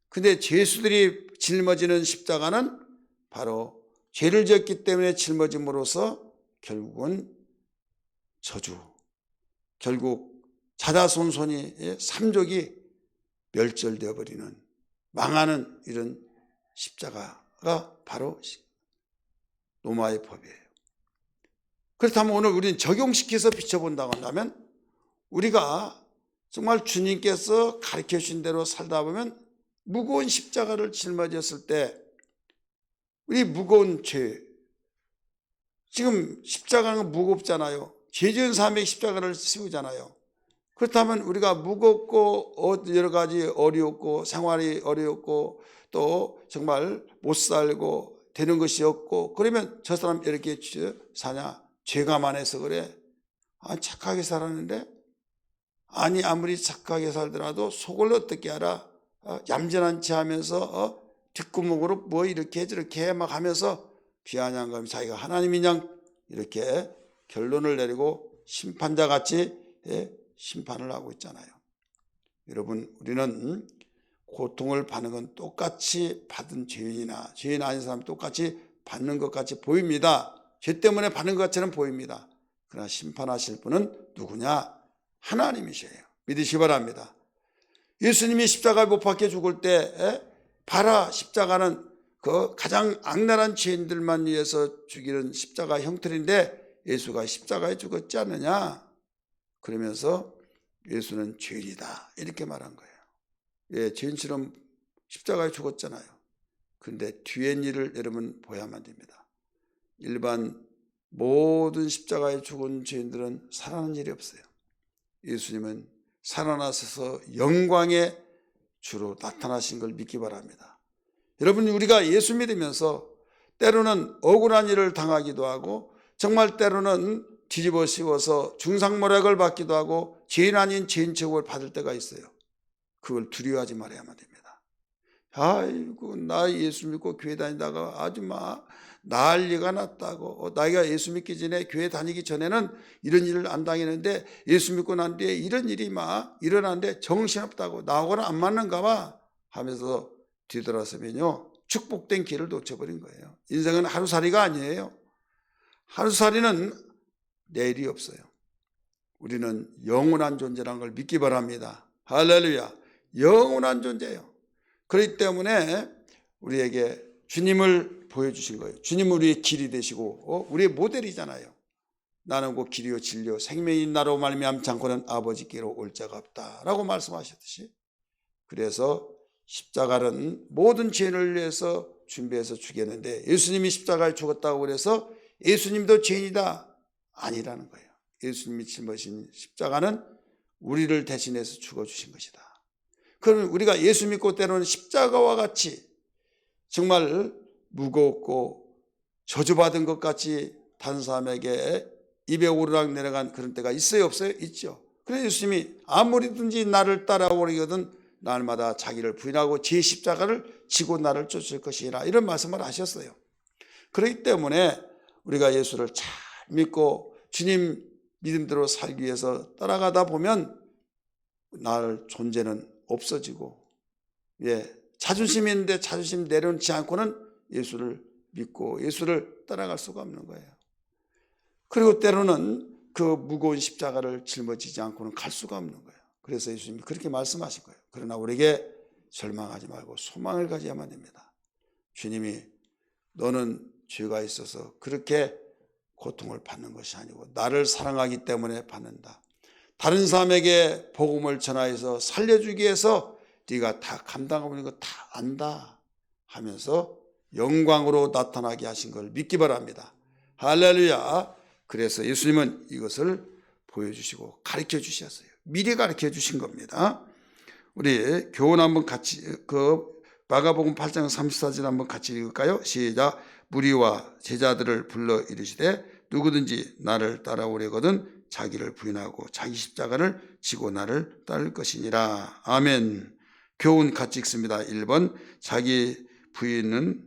근데 죄수들이 짊어지는 십자가는 바로 죄를 지었기 때문에 짊어짐으로써 결국은 저주, 결국 자자손손이 삼족이 멸절되어 버리는, 망하는 이런 십자가가 바로 로마의 법이에요. 그렇다면 오늘 우리는 적용시켜서 비춰본다고 한다면 우리가 정말 주님께서 가르쳐 주신 대로 살다 보면 무거운 십자가를 짊어졌을 때 우리 무거운 죄, 지금 십자가는 무겁잖아요. 죄 지은 사람에게 십자가를 씌우잖아요. 그렇다면 우리가 무겁고 여러 가지 어렵고 생활이 어렵고 또 정말 못 살고 되는 것이 없고 그러면 저 사람 이렇게 사냐? 죄가 많아서 그래? 착하게 살았는데? 아니 아무리 착하게 살더라도 속을 어떻게 알아? 얌전한 체 하면서 뒷구멍으로 뭐 이렇게 저렇게 해 막 하면서 비아냥거리며 자기가 하나님인 양 이렇게 결론을 내리고 심판자같이 심판을 하고 있잖아요. 여러분, 우리는 고통을 받는 건 똑같이 받은 죄인이나 죄인 아닌 사람 똑같이 받는 것 같이 보입니다. 죄 때문에 받는 것처럼 보입니다. 그러나 심판하실 분은 누구냐? 하나님이셔요. 믿으시기 바랍니다. 예수님이 십자가에 못 박혀 죽을 때 봐라, 십자가는 그 가장 악랄한 죄인들만 위해서 죽이는 십자가 형틀인데 예수가 십자가에 죽었지 않느냐? 그러면서 예수는 죄인이다 이렇게 말한 거예요. 예, 죄인처럼 십자가에 죽었잖아요. 그런데 뒤에 일을 여러분 보야만 됩니다. 일반 모든 십자가에 죽은 죄인들은 살아나는 일이 없어요. 예수님은 살아나셔서 영광의 주로 나타나신 걸 믿기 바랍니다. 여러분, 우리가 예수 믿으면서 때로는 억울한 일을 당하기도 하고 정말 때로는 뒤집어 씌워서 중상모략을 받기도 하고 죄인 아닌 죄인 취급을 받을 때가 있어요. 그걸 두려워하지 말아야만 됩니다. 아이고, 나 예수 믿고 교회 다니다가 아주 막 난리가 났다고. 나이가 예수 믿기 전에, 교회 다니기 전에는 이런 일을 안 당했는데 예수 믿고 난 뒤에 이런 일이 막 일어나는데 정신없다고, 나하고는 안 맞는가 봐 하면서 뒤돌아서면요, 축복된 길을 놓쳐버린 거예요. 인생은 하루살이가 아니에요. 하루살이는 내일이 없어요. 우리는 영원한 존재라는 걸 믿기 바랍니다. 할렐루야. 영원한 존재예요. 그렇기 때문에 우리에게 주님을 보여주신 거예요. 주님은 우리의 길이 되시고 우리의 모델이잖아요. 나는 곧 길이요 진리요 생명인 나로 말미암지 않고는 아버지께로 올 자가 없다라고 말씀하셨듯이, 그래서 십자가는 모든 죄인을 위해서 준비해서 죽였는데 예수님이 십자가에 죽었다고 그래서 예수님도 죄인이다 아니라는 거예요. 예수님이 짊어진 십자가는 우리를 대신해서 죽어주신 것이다. 그러면 우리가 예수 믿고 때로는 십자가와 같이 정말 무겁고 저주받은 것 같이 다른 사람에게 입에 오르락 내려간 그런 때가 있어요 없어요? 있죠. 그래서 예수님이 아무리든지 나를 따라오려거든 날마다 자기를 부인하고 제 십자가를 지고 나를 쫓을 것이라 이런 말씀을 하셨어요. 그렇기 때문에 우리가 예수를 잘 믿고 주님 믿음대로 살기 위해서 따라가다 보면 나를 존재는 없어지고 자존심이 있는데 자존심 내려놓지 않고는 예수를 믿고 예수를 따라갈 수가 없는 거예요. 그리고 때로는 그 무거운 십자가를 짊어지지 않고는 갈 수가 없는 거예요. 그래서 예수님이 그렇게 말씀하신 거예요. 그러나 우리에게 절망하지 말고 소망을 가져야만 됩니다. 주님이 너는 죄가 있어서 그렇게 고통을 받는 것이 아니고 나를 사랑하기 때문에 받는다. 다른 사람에게 복음을 전하여서 살려주기 위해서 네가 다 감당하고 있는 거 다 안다 하면서 영광으로 나타나게 하신 걸 믿기 바랍니다. 할렐루야. 그래서 예수님은 이것을 보여주시고 가르쳐 주셨어요. 미리 가르쳐 주신 겁니다. 우리 교훈 한번 같이 마가복음 8장 34절 한번 같이 읽을까요? 시작. 무리와 제자들을 불러 이르시되 누구든지 나를 따라오려거든 자기를 부인하고 자기 십자가를 지고 나를 따를 것이니라. 아멘. 교훈 같이 읽습니다. 1번 자기 부인은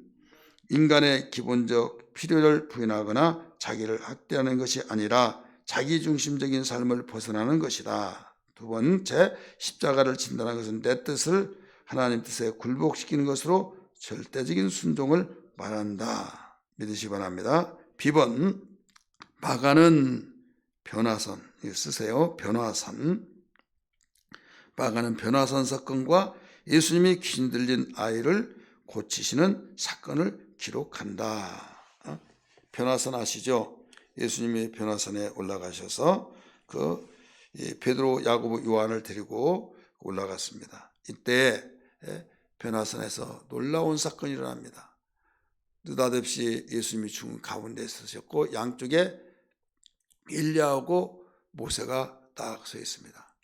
인간의 기본적 필요를 부인하거나 자기를 학대하는 것이 아니라 자기중심적인 삶을 벗어나는 것이다. 두 번째, 십자가를 진다는 것은 내 뜻을 하나님 뜻에 굴복시키는 것으로 절대적인 순종을 말한다. 믿으시기 바랍니다. B번, 마가는 변화선, 이거 쓰세요. 변화선. 마가는 변화선 사건과 예수님이 귀신 들린 아이를 고치시는 사건을 기록한다. 변화선 아시죠? 예수님이 변화선에 올라가셔서 베드로, 야고보, 요한을 데리고 올라갔습니다. 이때 변화선에서 놀라운 사건이 일어납니다. 느닷없이 예수님이 죽은 가운데 서셨고 양쪽에 엘리야하고 모세가 딱 서 있습니다.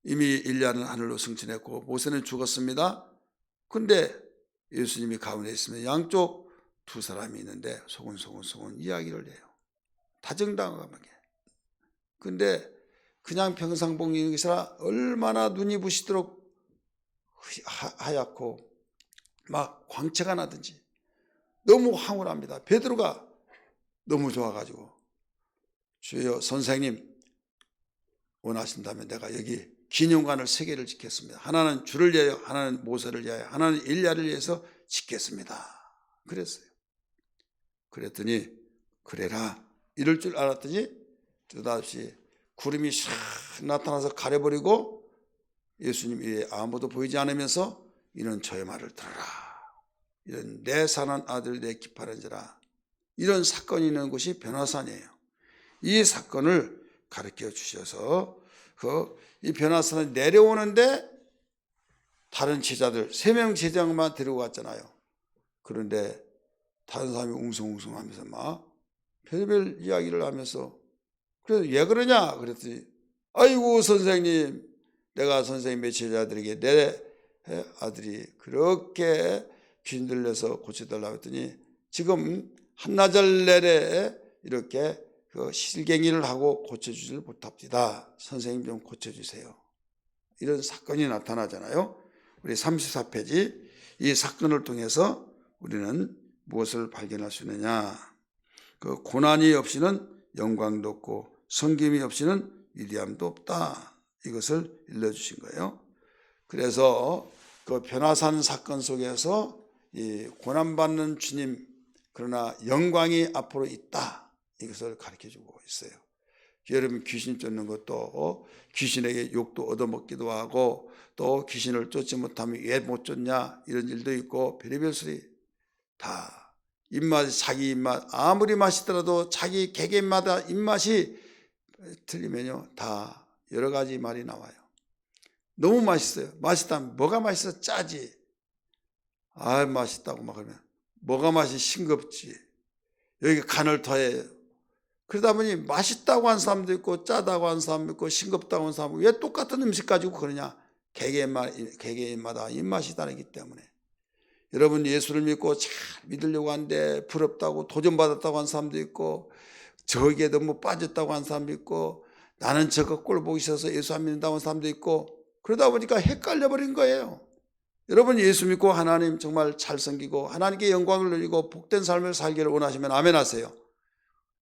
이미 엘리야는 하늘로 승천했고 모세는 죽었습니다. 근데 예수님이 가운데 있으면 양쪽 두 사람이 있는데 소곤소곤 이야기를 해요. 다정다감하게. 근데 그냥 평상복이 것이라 얼마나 눈이 부시도록 하얗고 막 광채가 나든지 너무 황홀합니다. 베드로가 너무 좋아가지고 주여 선생님 원하신다면 내가 여기 기념관을 3개를 짓겠습니다. 하나는 주를 위하여, 하나는 모세를 위하여, 하나는 엘리야를 위해서 짓겠습니다. 그랬어요. 그랬더니 그래라 이럴 줄 알았더니 느닷없이 구름이 샥 나타나서 가려버리고 예수님 이에 아무도 보이지 않으면서 이는 저의 말을 들어라. 이런 내 사랑하는 아들 내 기뻐하는 자라. 이런 사건이 있는 곳이 변화산이에요. 이 사건을 가르쳐 주셔서 이 변화산에 내려오는데 다른 제자들 3명 제자만 데리고 갔잖아요. 그런데 다른 사람이 웅성웅성하면서 막 별별 이야기를 하면서 그래서 왜 그러냐 그랬더니 아이고 선생님 내가 선생님의 제자들에게 내 아들이 그렇게 귀신 들려서 고쳐달라고 했더니 지금 한나절 내내 이렇게 실갱이를 하고 고쳐주질 못합니다. 선생님 좀 고쳐주세요. 이런 사건이 나타나잖아요. 우리 34페이지 이 사건을 통해서 우리는 무엇을 발견할 수 있느냐. 그 고난이 없이는 영광도 없고 섬김이 없이는 위대함도 없다. 이것을 일러주신 거예요. 그래서 그 변화산 사건 속에서 이 고난받는 주님 그러나 영광이 앞으로 있다. 이것을 가르쳐주고 있어요. 여러분 귀신 쫓는 것도 귀신에게 욕도 얻어먹기도 하고 또 귀신을 쫓지 못하면 왜 못 쫓냐 이런 일도 있고 별의별 소리 다 입맛 자기 입맛 아무리 맛있더라도 자기 개개인마다 입맛이 틀리면요 다 여러 가지 말이 나와요. 너무 맛있어요. 맛있다면 뭐가 맛있어 짜지. 아 맛있다고 막 그러면 뭐가 맛이 싱겁지. 여기 간을 더해요. 그러다 보니 맛있다고 한 사람도 있고 짜다고 한 사람도 있고 싱겁다고 한 사람도 있고 왜 똑같은 음식 가지고 그러냐. 개개인마다 입맛이 다르기 때문에. 여러분 예수를 믿고 잘 믿으려고 하는데 부럽다고 도전받았다고 한 사람도 있고 저기에 너무 빠졌다고 한 사람도 있고 나는 저거 꼴 보기 싫어서 예수 안 믿는다고 한 사람도 있고 그러다 보니까 헷갈려 버린 거예요. 여러분 예수 믿고 하나님 정말 잘 섬기고 하나님께 영광을 누리고 복된 삶을 살기를 원하시면 아멘 하세요.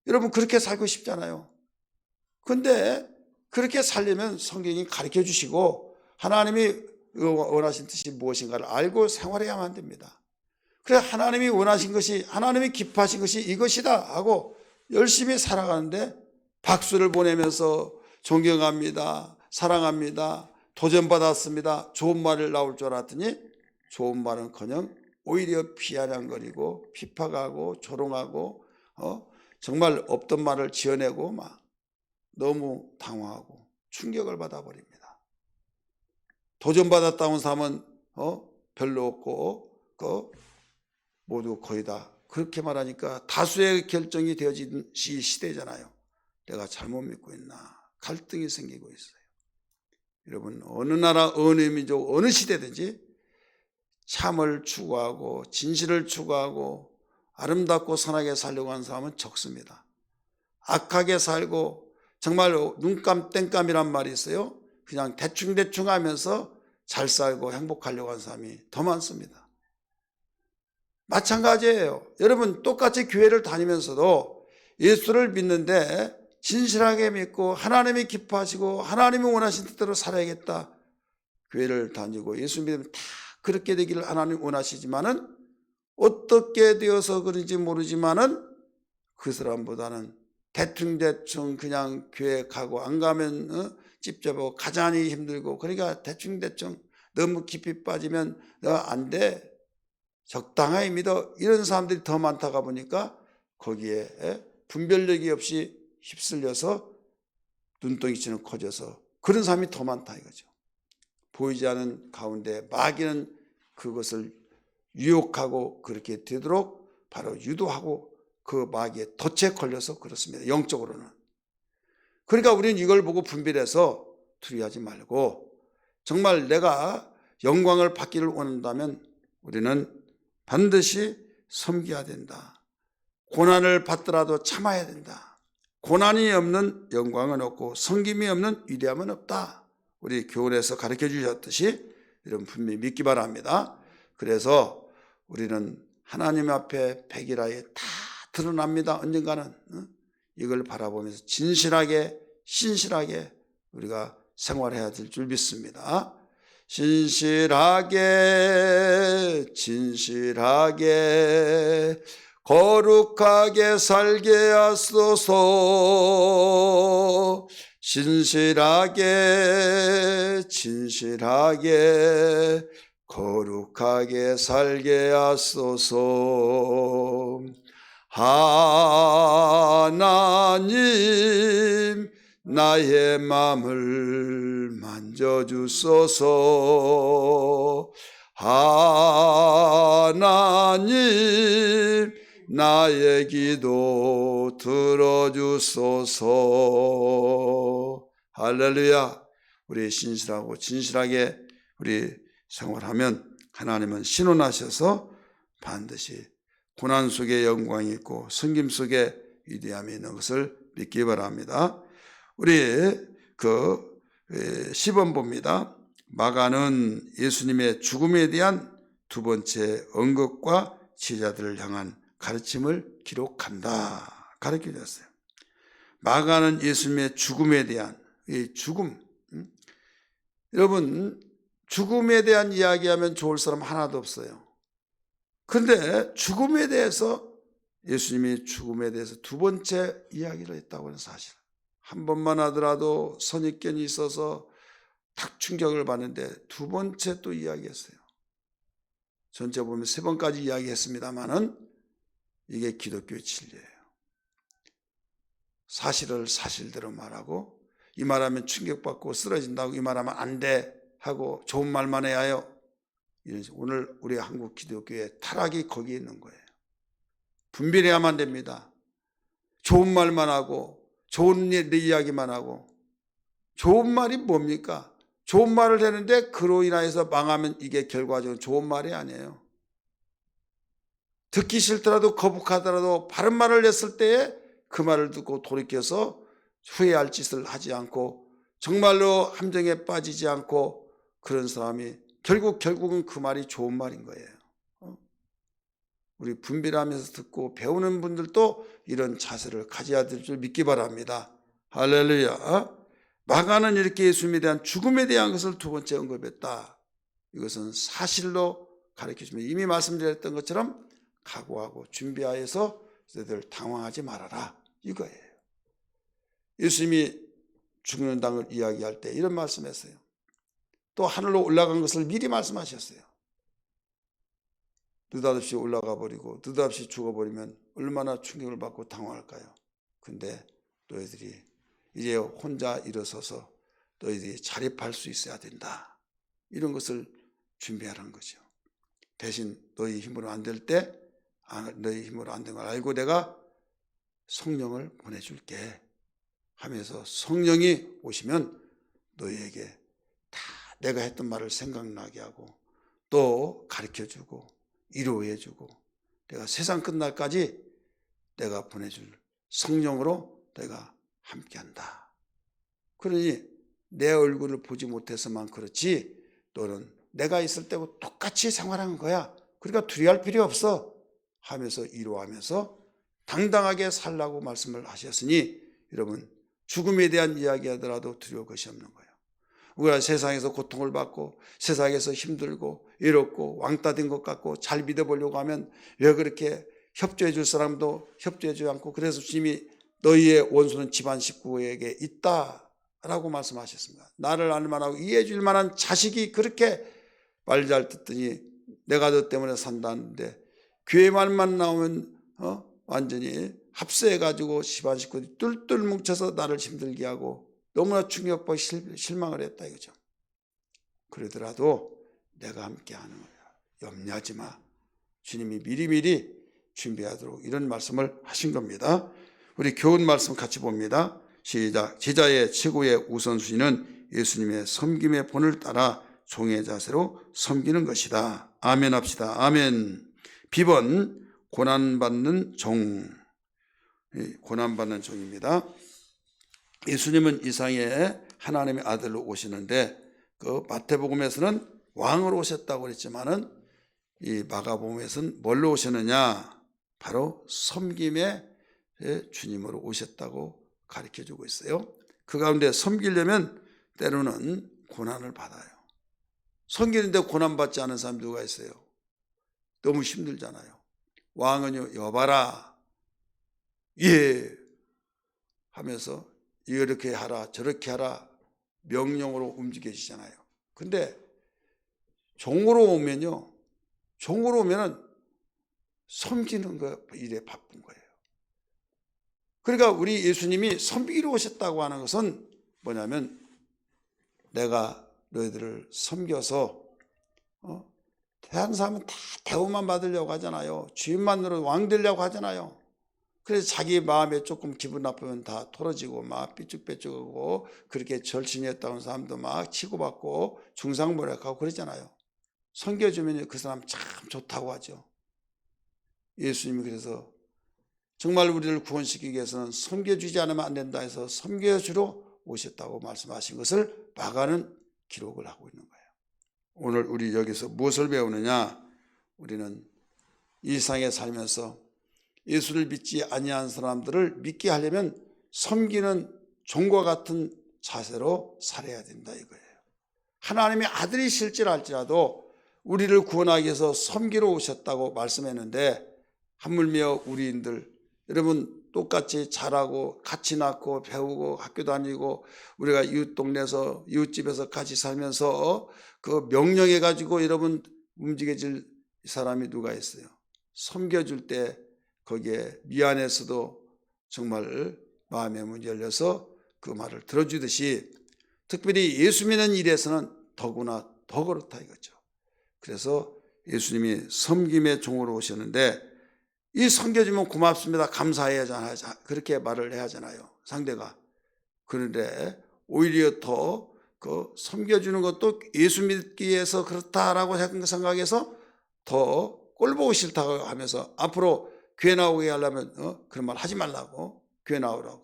여러분 그렇게 살고 싶잖아요. 근데 그렇게 살려면 성경이 가르쳐 주시고 하나님이 원하신 뜻이 무엇인가를 알고 생활해야만 됩니다. 그래 하나님이 원하신 것이 하나님이 기뻐하신 것이 이것이다 하고 열심히 살아가는데 박수를 보내면서 존경합니다, 사랑합니다, 도전받았습니다, 좋은 말을 나올 줄 알았더니 좋은 말은커녕 오히려 비아냥거리고 핍박하고 조롱하고 정말 없던 말을 지어내고 막 너무 당황하고 충격을 받아버립니다. 도전받았다는 사람은 별로 없고 모두 거의 다 그렇게 말하니까 다수의 결정이 되어진 시대잖아요. 내가 잘못 믿고 있나 갈등이 생기고 있어요. 여러분 어느 나라 어느 민족 어느 시대든지 참을 추구하고 진실을 추구하고 아름답고 선하게 살려고 하는 사람은 적습니다. 악하게 살고 정말 눈감 땡감이란 말이 있어요. 그냥 대충대충 하면서 잘 살고 행복하려고 하는 사람이 더 많습니다. 마찬가지예요. 여러분 똑같이 교회를 다니면서도 예수를 믿는데 진실하게 믿고 하나님이 기뻐하시고 하나님이 원하신 뜻대로 살아야겠다. 교회를 다니고 예수 믿으면 다 그렇게 되기를 하나님 원하시지만은 어떻게 되어서 그런지 모르지만은 그 사람보다는 대충대충 그냥 교회 가고 안 가면 찝찝하고 가자니 힘들고 그러니까 대충대충 너무 깊이 빠지면 안 돼. 적당하게 믿어. 이런 사람들이 더 많다가 보니까 거기에 분별력이 없이 휩쓸려서 눈덩이처럼 커져서 그런 사람이 더 많다 이거죠. 보이지 않은 가운데 마귀는 그것을 유혹하고 그렇게 되도록 바로 유도하고 그 마귀의 덫에 걸려서 그렇습니다. 영적으로는. 그러니까 우리는 이걸 보고 분별해서 두려워하지 말고 정말 내가 영광을 받기를 원한다면 우리는 반드시 섬겨야 된다. 고난을 받더라도 참아야 된다. 고난이 없는 영광은 없고 섬김이 없는 위대함은 없다. 우리 교훈에서 가르쳐 주셨듯이 여러분 분명히 믿기 바랍니다. 그래서 우리는 하나님 앞에 백일하에 다 드러납니다. 언젠가는 이걸 바라보면서 진실하게 신실하게 우리가 생활해야 될 줄 믿습니다. 신실하게 진실하게 거룩하게 살게 하소서. 신실하게 진실하게 거룩하게 살게 하소서. 하나님 나의 마음을 만져주소서. 하나님 나의 기도 들어주소서. 할렐루야. 우리 신실하고 진실하게 우리 생활하면 하나님은 신원하셔서 반드시 고난 속에 영광이 있고 섬김 속에 위대함이 있는 것을 믿기 바랍니다. 우리 시범 봅니다. 마가는 예수님의 죽음에 대한 두 번째 언급과 제자들을 향한 가르침을 기록한다. 가르쳐 줬어요. 마가는 예수님의 죽음에 대한 이 죽음. 여러분 죽음에 대한 이야기하면 좋을 사람 하나도 없어요. 그런데 죽음에 대해서 예수님이 죽음에 대해서 두 번째 이야기를 했다고 하는 사실. 한 번만 하더라도 선입견이 있어서 탁 충격을 받는데 두 번째 또 이야기했어요. 전체 보면 세 번까지 이야기했습니다만은 이게 기독교의 진리예요. 사실을 사실대로 말하고 이 말하면 충격받고 쓰러진다고 이 말하면 안 돼 하고 좋은 말만 해야 해요. 오늘 우리 한국 기독교의 타락이 거기에 있는 거예요. 분별해야만 됩니다. 좋은 말만 하고 좋은 이야기만 하고. 좋은 말이 뭡니까? 좋은 말을 하는데 그로 인하여서 망하면 이게 결과적으로 좋은 말이 아니에요. 듣기 싫더라도 거북하더라도 바른 말을 했을 때에 그 말을 듣고 돌이켜서 후회할 짓을 하지 않고 정말로 함정에 빠지지 않고 그런 사람이 결국은 그 말이 좋은 말인 거예요. 우리 분별하면서 듣고 배우는 분들도 이런 자세를 가져야 될 줄 믿기 바랍니다. 할렐루야. 마가는 이렇게 예수님에 대한 죽음에 대한 것을 두 번째 언급했다. 이것은 사실로 가르쳐주면 이미 말씀드렸던 것처럼 각오하고 준비하여서 너희들 당황하지 말아라 이거예요. 예수님이 죽는 당을 이야기할 때 이런 말씀했어요. 또 하늘로 올라간 것을 미리 말씀하셨어요. 느닷없이 올라가 버리고 느닷없이 죽어버리면 얼마나 충격을 받고 당황할까요? 근데 너희들이 이제 혼자 일어서서 너희들이 자립할 수 있어야 된다. 이런 것을 준비하라는 거죠. 대신 너희 힘으로 안 될 때 너희 힘으로 안 된 걸 알고 내가 성령을 보내줄게 하면서 성령이 오시면 너희에게 다 내가 했던 말을 생각나게 하고 또 가르쳐주고 위로해주고 내가 세상 끝날까지 내가 보내줄 성령으로 내가 함께한다. 그러니 내 얼굴을 보지 못해서만 그렇지 너는 내가 있을 때하고 똑같이 생활하는 거야. 그러니까 두려워할 필요 없어 하면서 위로하면서 당당하게 살라고 말씀을 하셨으니 여러분 죽음에 대한 이야기 하더라도 두려울 것이 없는 거예요. 우리가 세상에서 고통을 받고 세상에서 힘들고 외롭고 왕따 된 것 같고 잘 믿어보려고 하면 왜 그렇게 협조해 줄 사람도 협조해 주지 않고 그래서 주님이 너희의 원수는 집안 식구에게 있다라고 말씀하셨습니다. 나를 알만하고 이해해 줄 만한 자식이 그렇게 말 잘 듣더니 내가 너 때문에 산다는데 교회 말만 나오면 완전히 합세해가지고 집안 식구들이 뚫뚫 뭉쳐서 나를 힘들게 하고 너무나 충격받고 실망을 했다 이거죠. 그러더라도 내가 함께하는 거야. 염려하지 마. 주님이 미리미리 준비하도록 이런 말씀을 하신 겁니다. 우리 교훈 말씀 같이 봅니다. 시작. 제자의 최고의 우선순위는 예수님의 섬김의 본을 따라 종의 자세로 섬기는 것이다. 아멘 합시다. 아멘. 비번 고난받는 종. 고난받는 종입니다. 예수님은 이 상에 하나님의 아들로 오시는데 그 마태복음에서는 왕으로 오셨다고 그랬지만은 이 마가복음에서는 뭘로 오셨느냐? 바로 섬김의 주님으로 오셨다고 가르쳐주고 있어요. 그 가운데 섬기려면 때로는 고난을 받아요. 섬기는데 고난받지 않은 사람 누가 있어요? 너무 힘들잖아요. 왕은요 여봐라 예 하면서 이렇게 하라 저렇게 하라 명령으로 움직여지잖아요. 근데 종으로 오면은 섬기는 거 일에 바쁜 거예요. 그러니까 우리 예수님이 섬기러 오셨다고 하는 것은 뭐냐면 내가 너희들을 섬겨서 다른 사람은 다 대우만 받으려고 하잖아요. 주인만으로 왕 되려고 하잖아요. 그래서 자기 마음에 조금 기분 나쁘면 다 털어지고 막 삐죽삐죽하고 그렇게 절친이었다는 사람도 막 치고받고 중상모략하고 그러잖아요. 섬겨주면 그 사람 참 좋다고 하죠. 예수님이 그래서 정말 우리를 구원시키기 위해서는 섬겨주지 않으면 안 된다 해서 섬겨주러 오셨다고 말씀하신 것을 마가는 기록을 하고 있는 거예요. 오늘 우리 여기서 무엇을 배우느냐? 우리는 이 세상에 살면서 예수를 믿지 아니한 사람들을 믿게 하려면 섬기는 종과 같은 자세로 살아야 된다 이거예요. 하나님의 아들이실지랄지라도 우리를 구원하기 위해서 섬기러 오셨다고 말씀했는데 하물며 우리인들 여러분 똑같이 자라고 같이 낳고 배우고 학교 다니고 우리가 이웃 동네에서 이웃집에서 같이 살면서 그 명령해 가지고 여러분 움직여질 사람이 누가 있어요? 섬겨줄 때 거기에 미안해서도 정말 마음의 문이 열려서 그 말을 들어주듯이 특별히 예수 믿는 일에서는 더구나 더 그렇다 이거죠. 그래서 예수님이 섬김의 종으로 오셨는데 이 섬겨주면 고맙습니다. 감사해야 하잖아요. 그렇게 말을 해야 하잖아요. 상대가. 그런데 오히려 더 그 섬겨주는 것도 예수 믿기 위해서 그렇다라고 생각해서 더 꼴보기 싫다고 하면서 앞으로 교회 나오게 하려면 그런 말 하지 말라고 교회 나오라고.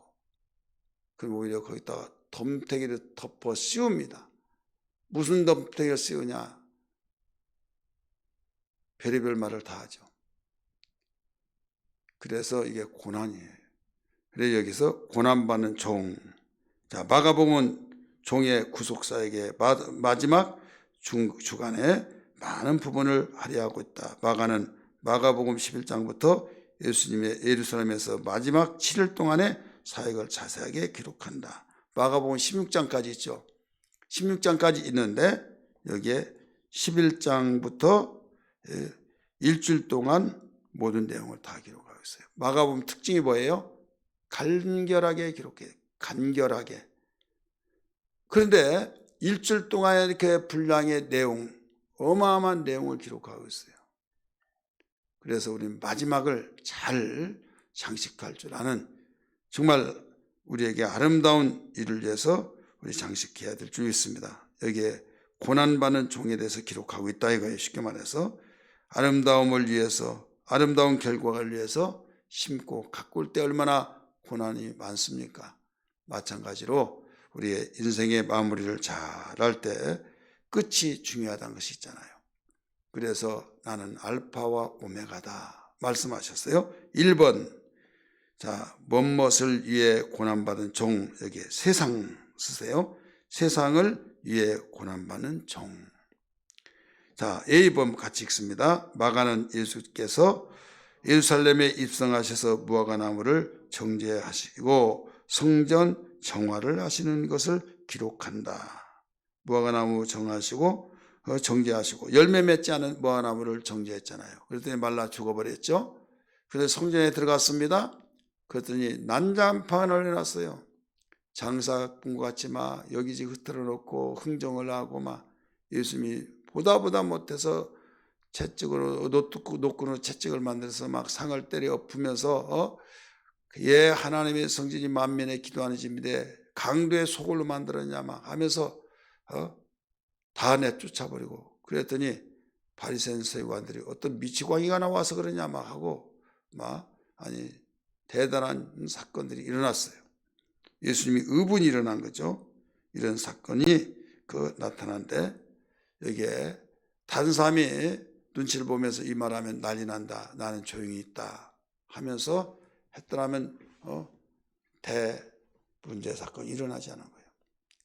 그럼 오히려 거기다가 덤태기를 덮어 씌웁니다. 무슨 덤태기를 씌우냐. 별의별 말을 다 하죠. 그래서 이게 고난이에요. 그래서 여기서 고난받는 종. 자, 마가복음은 종의 구속사에게 마지막 주간에 많은 부분을 할애하고 있다. 마가복음 11장부터 예수님의 예루살렘에서 마지막 7일 동안의 사역을 자세하게 기록한다. 마가복음 16장까지 있죠. 16장까지 있는데 여기에 11장부터 일주일 동안 모든 내용을 다 기록하고 있어요. 마가복음 특징이 뭐예요? 간결하게 기록해요. 간결하게. 그런데 일주일 동안 이렇게 분량의 내용, 어마어마한 내용을 기록하고 있어요. 그래서 우리는 마지막을 잘 장식할 줄 아는, 정말 우리에게 아름다운 일을 위해서 우리 장식해야 될 줄 있습니다. 여기에 고난받는 종에 대해서 기록하고 있다 이거예요. 쉽게 말해서 아름다움을 위해서, 아름다운 결과를 위해서 심고 가꿀 때 얼마나 고난이 많습니까? 마찬가지로 우리의 인생의 마무리를 잘할 때 끝이 중요하다는 것이 있잖아요. 그래서 나는 알파와 오메가다 말씀하셨어요. 1번, 자, 무엇을 위해 고난받은 종, 여기에 세상 쓰세요. 세상을 위해 고난받는 종. 자, A번 같이 읽습니다. 마가는 예수께서 예루살렘에 입성하셔서 무화과나무를 정죄하시고 성전 정화를 하시는 것을 기록한다. 무화과나무 정죄하시고 열매 맺지 않은 무화과나무를 정죄했잖아요. 그랬더니 말라 죽어버렸죠. 그래서 성전에 들어갔습니다. 그랬더니 난장판을 해놨어요. 장사꾼과 같이 막 여기저기 흐트러 놓고 흥정을 하고 막 예수님이 보다 못해서 채찍으로 노끈으로 채찍을 만들어서 막 상을 때려 엎으면서 예 하나님의 성전이 만민의 기도하는 집인데 강도의 소굴로 만들었냐 막 하면서 다 내쫓아버리고, 그랬더니 바리새인 서기관들이 어떤 미치광이가 나와서 그러냐 막 하고 아니 대단한 사건들이 일어났어요. 예수님이 의분이 일어난 거죠. 이런 사건이 나타난데 여기에 다른 사람이 눈치를 보면서 이 말하면 난리 난다, 나는 조용히 있다 하면서 했더라면 대문제 사건이 일어나지 않은 거예요.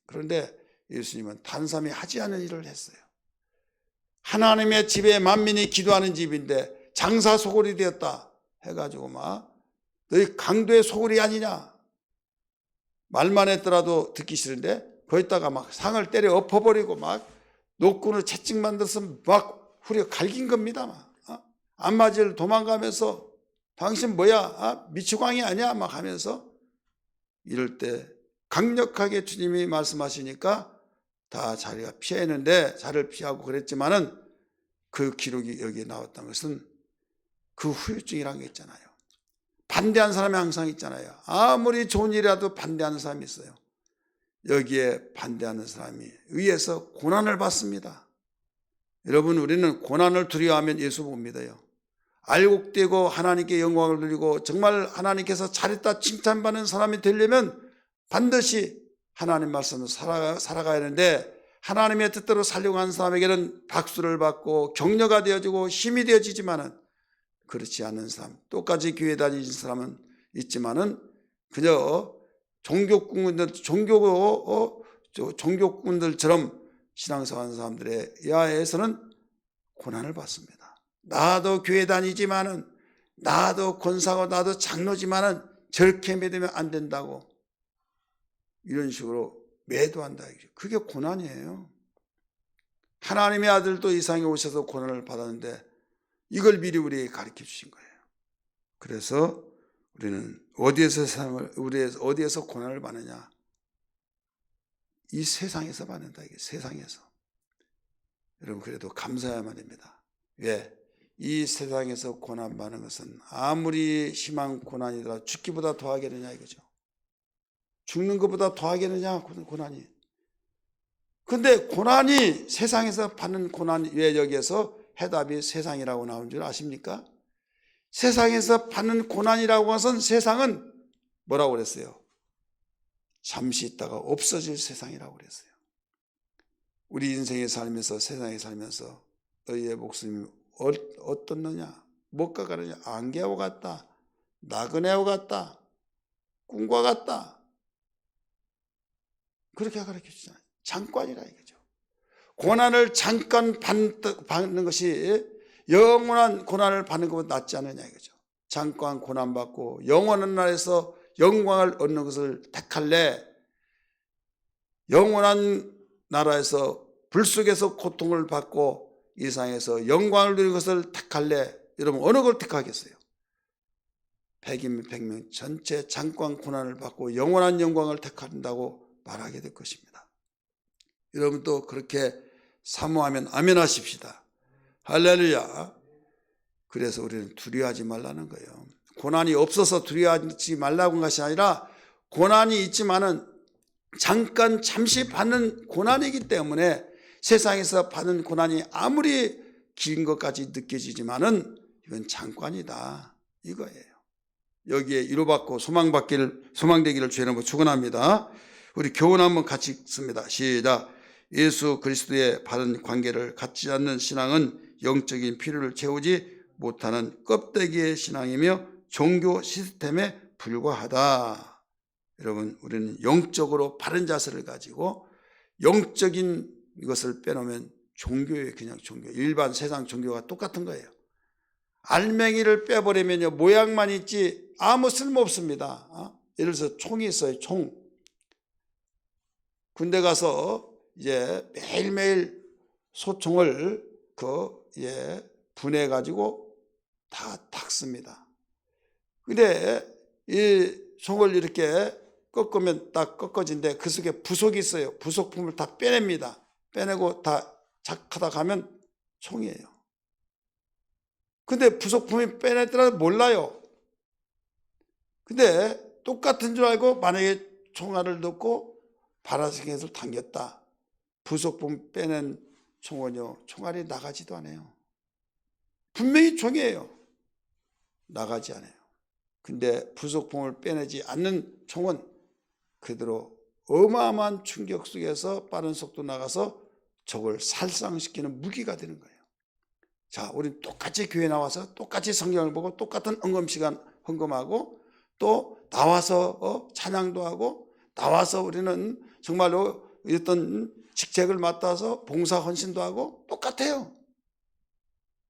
그런데 예수님은 다른 사람이 하지 않은 일을 했어요. 하나님의 집에 만민이 기도하는 집인데 장사 소굴이 되었다 해가지고 너희 강도의 소굴이 아니냐, 말만 했더라도 듣기 싫은데 거기다가 막 상을 때려 엎어버리고 막 노끈으로 채찍 만들어서 막 후려 갈긴 겁니다. 안 맞을 도망가면서 당신 뭐야? 미치광이 아니야? 막 하면서 이럴 때 강력하게 주님이 말씀하시니까 다 자기가 피했는데 자를 피하고 그랬지만은 그 기록이 여기에 나왔다는 것은 그 후유증이라는 게 있잖아요. 반대하는 사람이 항상 있잖아요. 아무리 좋은 일이라도 반대하는 사람이 있어요. 여기에 반대하는 사람이 의해서 고난을 받습니다. 여러분, 우리는 고난을 두려워하면 예수 못 믿어요. 알곡되고 하나님께 영광을 누리고 정말 하나님께서 잘했다 칭찬받는 사람이 되려면 반드시 하나님 말씀을 살아가야 하는데, 하나님의 뜻대로 살려고 하는 사람에게는 박수를 받고 격려가 되어지고 힘이 되어지지만은 그렇지 않은 사람, 똑같이 교회 다니는 사람은 있지만은 그저 종교꾼들처럼 신앙생활하는 사람들에 의해서는 고난을 받습니다. 나도 교회 다니지만은, 나도 권사고 나도 장로지만은 저렇게 믿으면 안 된다고 이런 식으로 매도한다. 그게 고난이에요. 하나님의 아들도 이 세상에 오셔서 고난을 받았는데 이걸 미리 우리에게 가르쳐 주신 거예요. 그래서 우리는 어디에서 고난을 받느냐? 이 세상에서 받는다. 이게 세상에서. 여러분, 그래도 감사해야만 됩니다. 왜? 이 세상에서 고난받는 것은 아무리 심한 고난이더라도 죽기보다 더하겠느냐 이거죠. 죽는 것보다 더하겠느냐 고난이. 근데 고난이 세상에서 받는 고난, 왜 여기에서 해답이 세상이라고 나온 줄 아십니까? 세상에서 받는 고난이라고 해서는 세상은 뭐라고 그랬어요? 잠시 있다가 없어질 세상이라고 그랬어요. 우리 인생에 살면서, 세상에 살면서 너희의 목숨이 어떻느냐, 무엇과 같느냐, 안개와 같다, 나그네와 같다, 꿈과 같다, 그렇게 가르쳐주잖아요. 잠깐이라 이거죠. 고난을 잠깐 받는 것이 영원한 고난을 받는 것보다 낫지 않느냐 이거죠. 잠깐 고난받고 영원한 나라에서 영광을 얻는 것을 택할래, 영원한 나라에서 불 속에서 고통을 받고 이 세상에서 영광을 누리는 것을 택할래? 여러분 어느 걸 택하겠어요? 백인 백명 전체 잠깐 고난을 받고 영원한 영광을 택한다고 말하게 될 것입니다. 여러분도 그렇게 사모하면 아멘 하십시다. 할렐루야. 그래서 우리는 두려워하지 말라는 거예요. 고난이 없어서 두려워하지 말라고 한 것이 아니라 고난이 있지만은 잠깐 잠시 받는 고난이기 때문에 세상에서 받는 고난이 아무리 긴 것까지 느껴지지만은 이건 잠깐이다 이거예요. 여기에 위로받고 소망되기를 주의 이름으로 축원합니다. 우리 교훈 한번 같이 읽습니다. 시작. 예수 그리스도의 바른 관계를 갖지 않는 신앙은 영적인 필요를 채우지 못하는 껍데기의 신앙이며 종교 시스템에 불과하다. 여러분 우리는 영적으로 바른 자세를 가지고 영적인 이것을 빼놓으면 종교예요. 그냥 종교, 일반 세상 종교가 똑같은 거예요. 알맹이를 빼버리면요 모양만 있지 아무 쓸모 없습니다. 예를 들어서 총이 있어요. 총. 군대 가서 이제 매일매일 소총을 분해 가지고 다 닦습니다. 근데 이 총을 이렇게 꺾으면 딱 꺾어진데 그 속에 부속이 있어요. 부속품을 다 빼냅니다. 빼내고 다 작하다 가면 총이에요. 근데 부속품이 빼내더라도 몰라요. 근데 똑같은 줄 알고 만약에 총알을 넣고 발화성에서 당겼다. 부속품 빼낸 총은요 총알이 나가지도 않아요. 분명히 총이에요. 나가지 않아요. 근데 부속품을 빼내지 않는 총은 그대로 어마어마한 충격 속에서 빠른 속도 나가서 적을 살상시키는 무기가 되는 거예요. 자, 우리 똑같이 교회 나와서 똑같이 성경을 보고 똑같은 헌금 시간 헌금하고 또 나와서 찬양도 하고 나와서 우리는 정말로 어떤 직책을 맡아서 봉사 헌신도 하고 똑같아요.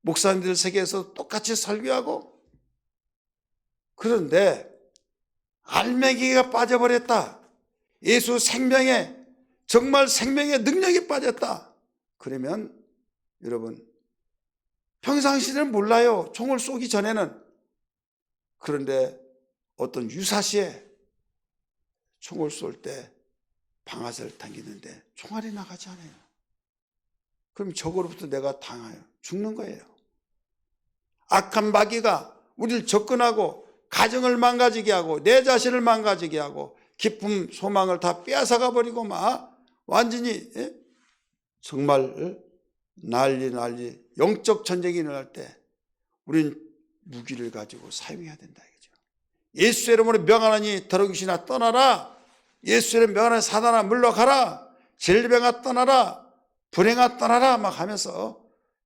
목사님들 세계에서 똑같이 설교하고. 그런데 알맹이가 빠져버렸다. 예수 생명에 정말 생명의 능력이 빠졌다. 그러면 여러분 평상시에는 몰라요. 총을 쏘기 전에는. 그런데 어떤 유사시에 총을 쏠 때 방아쇠를 당기는데 총알이 나가지 않아요. 그럼 적으로부터 내가 당해요. 죽는 거예요. 악한 마귀가 우리를 접근하고 가정을 망가지게 하고 내 자신을 망가지게 하고 기쁨 소망을 다 빼앗아가 버리고 막 완전히 정말 난리 영적 전쟁이 일어날 때 우리는 무기를 가지고 사용해야 된다 이거죠. 예수 이름으로 명하노니 더러운 귀신아 떠나라. 예수 이름 명하노니 사단아 물러가라. 질병아 떠나라. 불행아 떠나라 막 하면서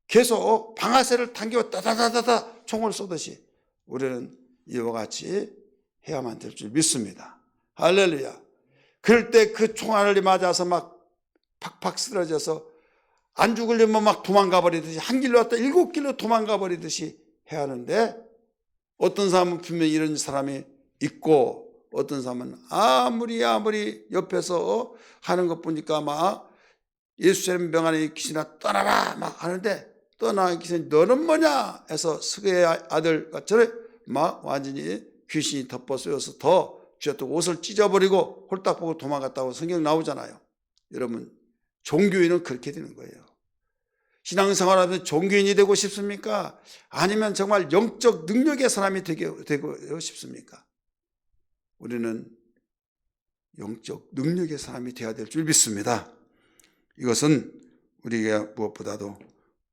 계속 방아쇠를 당기고 따다다다다 총을 쏘듯이 우리는 이와 같이 해야만 될 줄 믿습니다. 할렐루야. 그럴 때 그 총알을 맞아서 막 팍팍 쓰러져서 안 죽으려면 막 도망가 버리듯이 한 길로 왔다 7길로 도망가 버리듯이 해야 하는데 어떤 사람은 분명히 이런 사람이 있고 어떤 사람은 아무리 옆에서 하는 것 보니까 막 예수님 명하니 귀신아 떠나라 막 하는데 떠나는 귀신이 너는 뭐냐 해서 스가의 아들 같이 막 완전히 귀신이 덮어쓰여서 더 쥐었다고 옷을 찢어버리고 홀딱 보고 도망갔다고 성경 나오잖아요. 여러분 종교인은 그렇게 되는 거예요. 신앙생활하면서 종교인이 되고 싶습니까? 아니면 정말 영적 능력의 사람이 되고 싶습니까? 우리는 영적 능력의 사람이 되어야 될 줄 믿습니다. 이것은 우리가 무엇보다도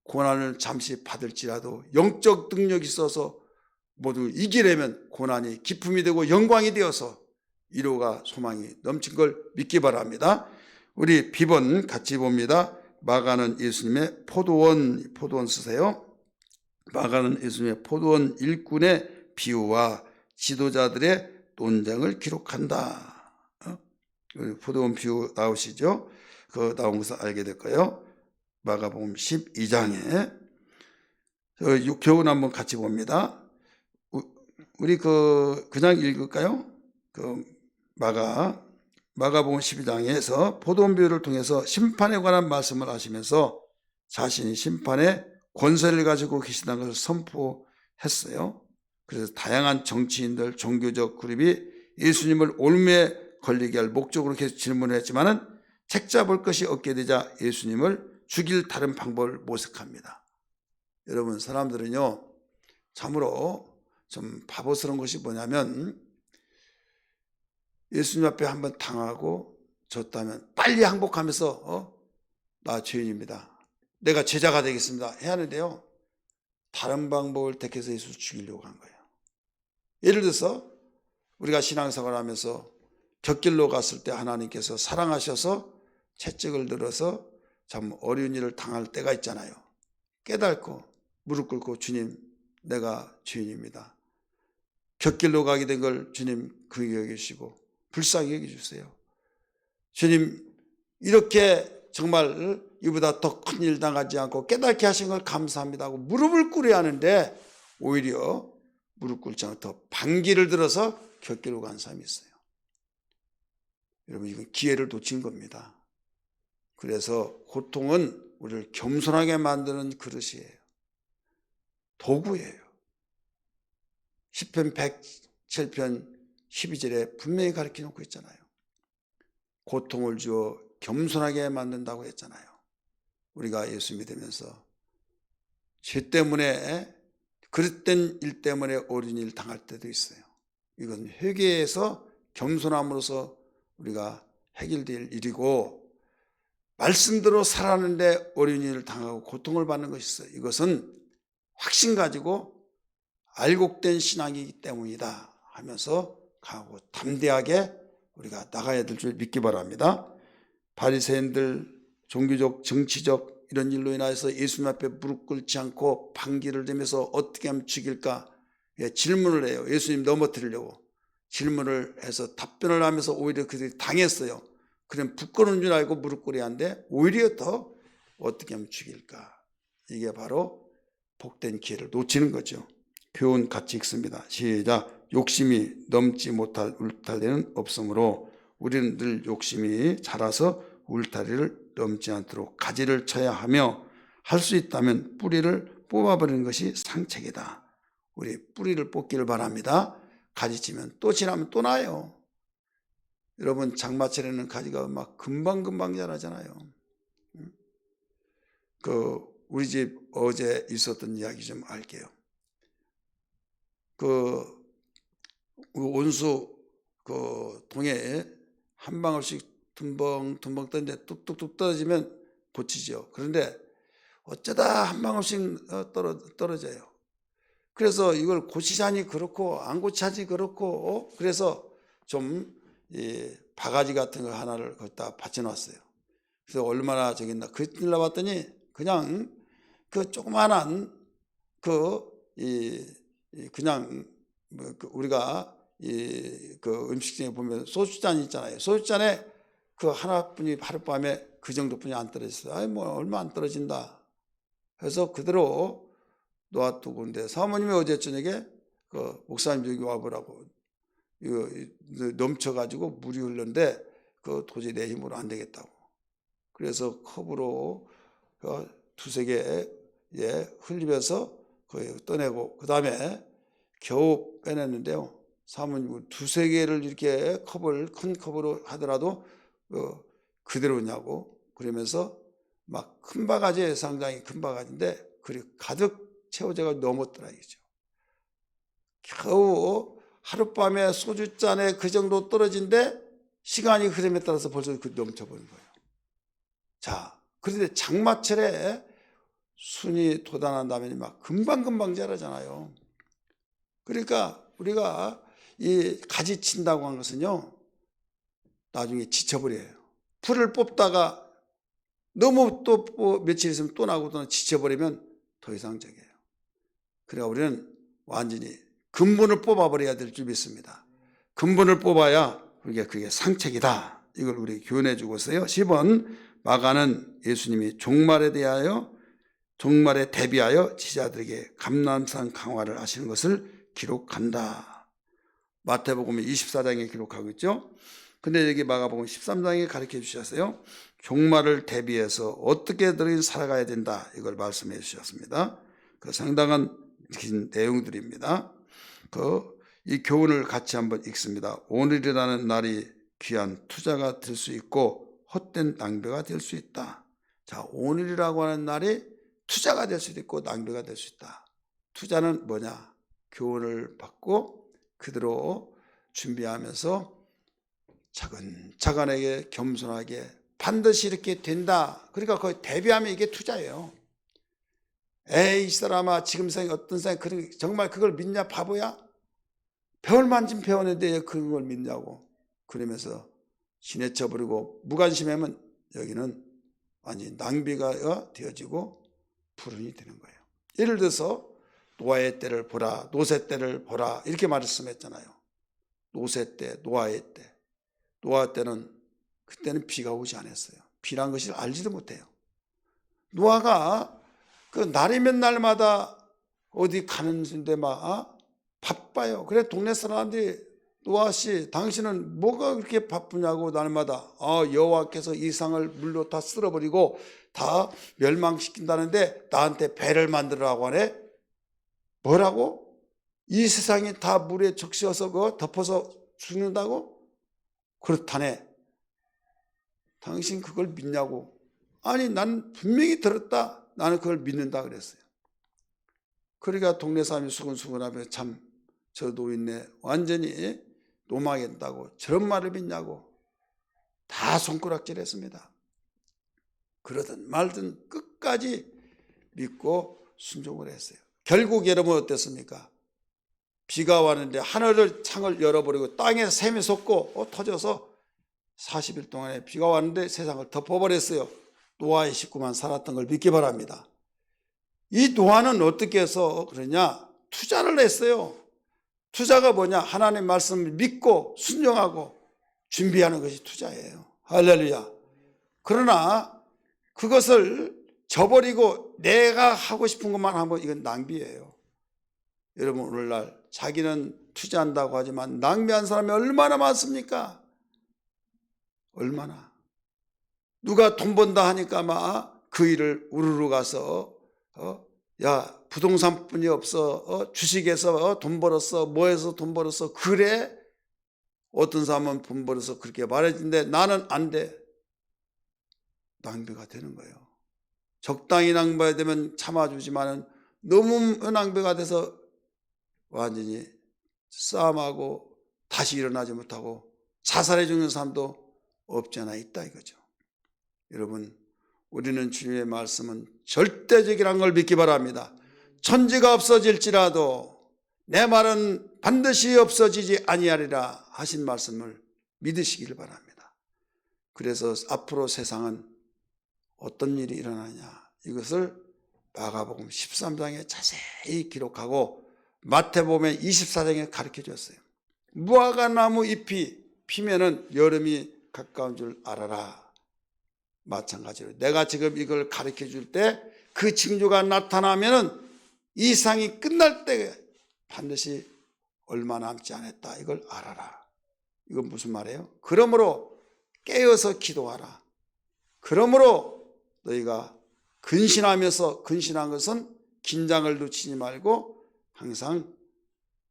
고난을 잠시 받을지라도 영적 능력이 있어서 모두 이기려면 고난이 기쁨이 되고 영광이 되어서 위로가 소망이 넘친 걸 믿기 바랍니다. 우리 비번 같이 봅니다. 마가는 예수님의 포도원 쓰세요. 마가는 예수님의 포도원 일꾼의 비유와 지도자들의 논쟁을 기록한다. 포도원 비유 나오시죠? 그 나온 것을 알게 될 거예요. 마가복음 12장에 교훈 한번 같이 봅니다. 우리 그냥 읽을까요? 마가복음 12장에서 포도원 비유를 통해서 심판에 관한 말씀을 하시면서 자신이 심판의 권세를 가지고 계시다는 것을 선포했어요. 그래서 다양한 정치인들, 종교적 그룹이 예수님을 올무에 걸리게 할 목적으로 계속 질문을 했지만은 책 잡을 것이 없게 되자 예수님을 죽일 다른 방법을 모색합니다. 여러분, 사람들은요, 참으로 좀 바보스러운 것이 뭐냐면 예수님 앞에 한번 당하고 졌다면 빨리 항복하면서 나 죄인입니다, 내가 제자가 되겠습니다 해야 하는데요, 다른 방법을 택해서 예수를 죽이려고 한 거예요. 예를 들어서 우리가 신앙생활을 하면서 곁길로 갔을 때 하나님께서 사랑하셔서 채찍을 들어서 참 어려운 일을 당할 때가 있잖아요. 깨닫고 무릎 꿇고 주님, 내가 죄인입니다. 곁길로 가게 된 걸 주님 긍휼히 여기시고 불쌍히 여겨주세요. 주님, 이렇게 정말 이보다 더 큰 일 당하지 않고 깨닫게 하신 걸 감사합니다 하고 무릎을 꿇어야 하는데 오히려 무릎 꿇지 않고 더 반기를 들어서 곁길로 간 사람이 있어요. 여러분, 이건 기회를 놓친 겁니다. 그래서 고통은 우리를 겸손하게 만드는 그릇이에요. 도구예요. 시편 107편 12절에 분명히 가르쳐 놓고 있잖아요. 고통을 주어 겸손하게 만든다고 했잖아요. 우리가 예수 믿으면서 죄 때문에, 그릇된 일 때문에 어려운 일 당할 때도 있어요. 이건 회개에서 겸손함으로써 우리가 해결될 일이고, 말씀대로 살았는데 어려운 일을 당하고 고통을 받는 것이 있어요. 이것은 확신 가지고 알곡된 신앙이기 때문이다 하면서 강하고 담대하게 우리가 나가야 될 줄 믿기 바랍니다. 바리새인들 종교적, 정치적 이런 일로 인해서 예수님 앞에 무릎 꿇지 않고 반기를 들면서 어떻게 하면 죽일까 질문을 해요. 예수님 넘어뜨리려고 질문을 해서 답변을 하면서 오히려 그들이 당했어요. 그냥 부끄러운 줄 알고 무릎 꿇어야 하는데 오히려 더 어떻게 하면 죽일까. 이게 바로 복된 기회를 놓치는 거죠. 교훈 같이 읽습니다. 시작. 욕심이 넘지 못할 울타리는 없으므로 우리는 늘 욕심이 자라서 울타리를 넘지 않도록 가지를 쳐야 하며, 할 수 있다면 뿌리를 뽑아버리는 것이 상책이다. 우리 뿌리를 뽑기를 바랍니다. 가지 치면 또 지나면 또 나요. 여러분, 장마철에는 가지가 막 금방 자라잖아요. 우리 집 어제 있었던 이야기 좀 할게요. 온수 동해에 한 방울씩 tum벙tum벙 떠는데 뚝뚝뚝 떨어지면 고치죠. 그런데 어쩌다 한 방울씩 떨어져요. 그래서 이걸 고치자니 그렇고 안 고치자니 그렇고, 그래서 좀 바가지 같은 거 하나를 거기다 받쳐놨어요. 그래서 얼마나 저기나 그일 나봤더니 그냥 그 조그만한 그냥 우리가 그 음식점에 보면 소주잔 있잖아요. 소주잔에 그 하나뿐이 하룻밤에 그 정도뿐이 안 떨어졌어요. 아이 뭐 얼마 안 떨어진다 해서 그대로 놓아두고, 근데 사모님이 어제 저녁에 목사님 여기 와보라고 이거 넘쳐가지고 물이 흐르는데 도저히 내 힘으로 안 되겠다고, 그래서 컵으로 두세 개 흘리면서 떠내고 그 다음에 겨우 빼냈는데요. 사모님 두세 개를 이렇게 큰 컵으로 하더라도 그대로냐고 그러면서 막 큰 바가지에, 상당히 큰 바가지인데 그리고 가득 채워져가 넘었더라 이거죠. 겨우 하룻밤에 소주잔에 그 정도 떨어진데 시간이 흐름에 따라서 벌써 넘쳐버린 거예요. 자, 그런데 장마철에 순이 돋아난다면 막 금방 자라잖아요. 그러니까 우리가 이 가지 친다고 한 것은요, 나중에 지쳐버려요. 풀을 뽑다가 너무 또뭐 며칠 있으면 또 나고 또 지쳐버리면 더 이상 적해요. 그래야 우리는 완전히 근본을 뽑아버려야 될 줄 믿습니다. 근본을 뽑아야 그게 상책이다. 이걸 우리 교훈해 주고 있어요. 10번 마가는 예수님이 종말에 대비하여 지자들에게 감람산 강화를 하시는 것을 기록한다. 마태복음 24장에 기록하고 있죠. 근데 여기 마가복음 13장에 가르쳐 주셨어요. 종말을 대비해서 어떻게든 살아가야 된다. 이걸 말씀해 주셨습니다. 그 상당한 내용들입니다. 이 교훈을 같이 한번 읽습니다. 오늘이라는 날이 귀한 투자가 될 수 있고 헛된 낭비가 될 수 있다. 자, 오늘이라고 하는 날이 투자가 될 수도 있고 낭비가 될 수 있다. 투자는 뭐냐? 교훈을 받고 그대로 준비하면서 차근차근하게 겸손하게 반드시 이렇게 된다. 그러니까 거의 대비하면 이게 투자예요. 에이, 이 사람아, 지금 생이 어떤 생이 정말 그걸 믿냐, 바보야? 배울 만큼 배웠는데 그걸 믿냐고. 그러면서 지내쳐버리고 무관심하면 여기는 완전히 낭비가 되어지고 불운이 되는 거예요. 예를 들어서 노아의 때를 보라, 노새 때를 보라 이렇게 말씀했잖아요. 노새 때, 노아의 때. 노아 때는 그때는 비가 오지 않았어요. 비란 것을 알지도 못해요. 노아가 그 날이면 날마다 어디 가는데 막 바빠요. 그래 동네 사람들이 노아 씨 당신은 뭐가 그렇게 바쁘냐고 날마다 여호와께서 이 세상을 물로 다 쓸어버리고 다 멸망시킨다는데 나한테 배를 만들라고 하네. 뭐라고? 이 세상이 다 물에 적셔서 덮어서 죽는다고? 그렇다네. 당신 그걸 믿냐고. 아니 난 분명히 들었다. 나는 그걸 믿는다 그랬어요. 그러니까 동네 사람이 수근수근하며 참 저 노인네 완전히 노망했다고 저런 말을 믿냐고 다 손가락질했습니다. 그러든 말든 끝까지 믿고 순종을 했어요. 결국 여러분 어땠습니까? 비가 왔는데 하늘을 창을 열어버리고 땅에 샘이 솟고 터져서 40일 동안에 비가 왔는데 세상을 덮어버렸어요. 노아의 식구만 살았던 걸 믿기 바랍니다. 이 노아는 어떻게 해서 그러냐? 투자를 했어요. 투자가 뭐냐? 하나님 말씀을 믿고 순종하고 준비하는 것이 투자예요. 할렐루야. 그러나 그것을 저버리고 내가 하고 싶은 것만 하면 이건 낭비예요. 여러분 오늘날 자기는 투자한다고 하지만 낭비한 사람이 얼마나 많습니까? 얼마나. 누가 돈 번다 하니까 막 그 일을 우르르 가서 야 부동산뿐이 없어 주식에서 돈 벌었어 뭐해서 돈 벌었어 그래? 어떤 사람은 돈 벌어서 그렇게 말해주는데 나는 안 돼. 낭비가 되는 거예요. 적당히 낭비해야 되면 참아주지만은 너무 낭비가 돼서 완전히 싸움하고 다시 일어나지 못하고 자살해 죽는 사람도 없지 않아 있다 이거죠. 여러분 우리는 주님의 말씀은 절대적이라는 걸 믿기 바랍니다. 천지가 없어질지라도 내 말은 반드시 없어지지 아니하리라 하신 말씀을 믿으시길 바랍니다. 그래서 앞으로 세상은 어떤 일이 일어나냐 이것을 마가복음 13장에 자세히 기록하고 마태복음 24장에 가르쳐 줬어요. 무화과나무 잎이 피면은 여름이 가까운 줄 알아라. 마찬가지로 내가 지금 이걸 가르쳐 줄 때 그 징조가 나타나면은 이 상이 끝날 때 반드시 얼마 남지 않았다. 이걸 알아라. 이건 무슨 말이에요? 그러므로 깨어서 기도하라. 그러므로 너희가 근신하면서 근신한 것은 긴장을 놓치지 말고 항상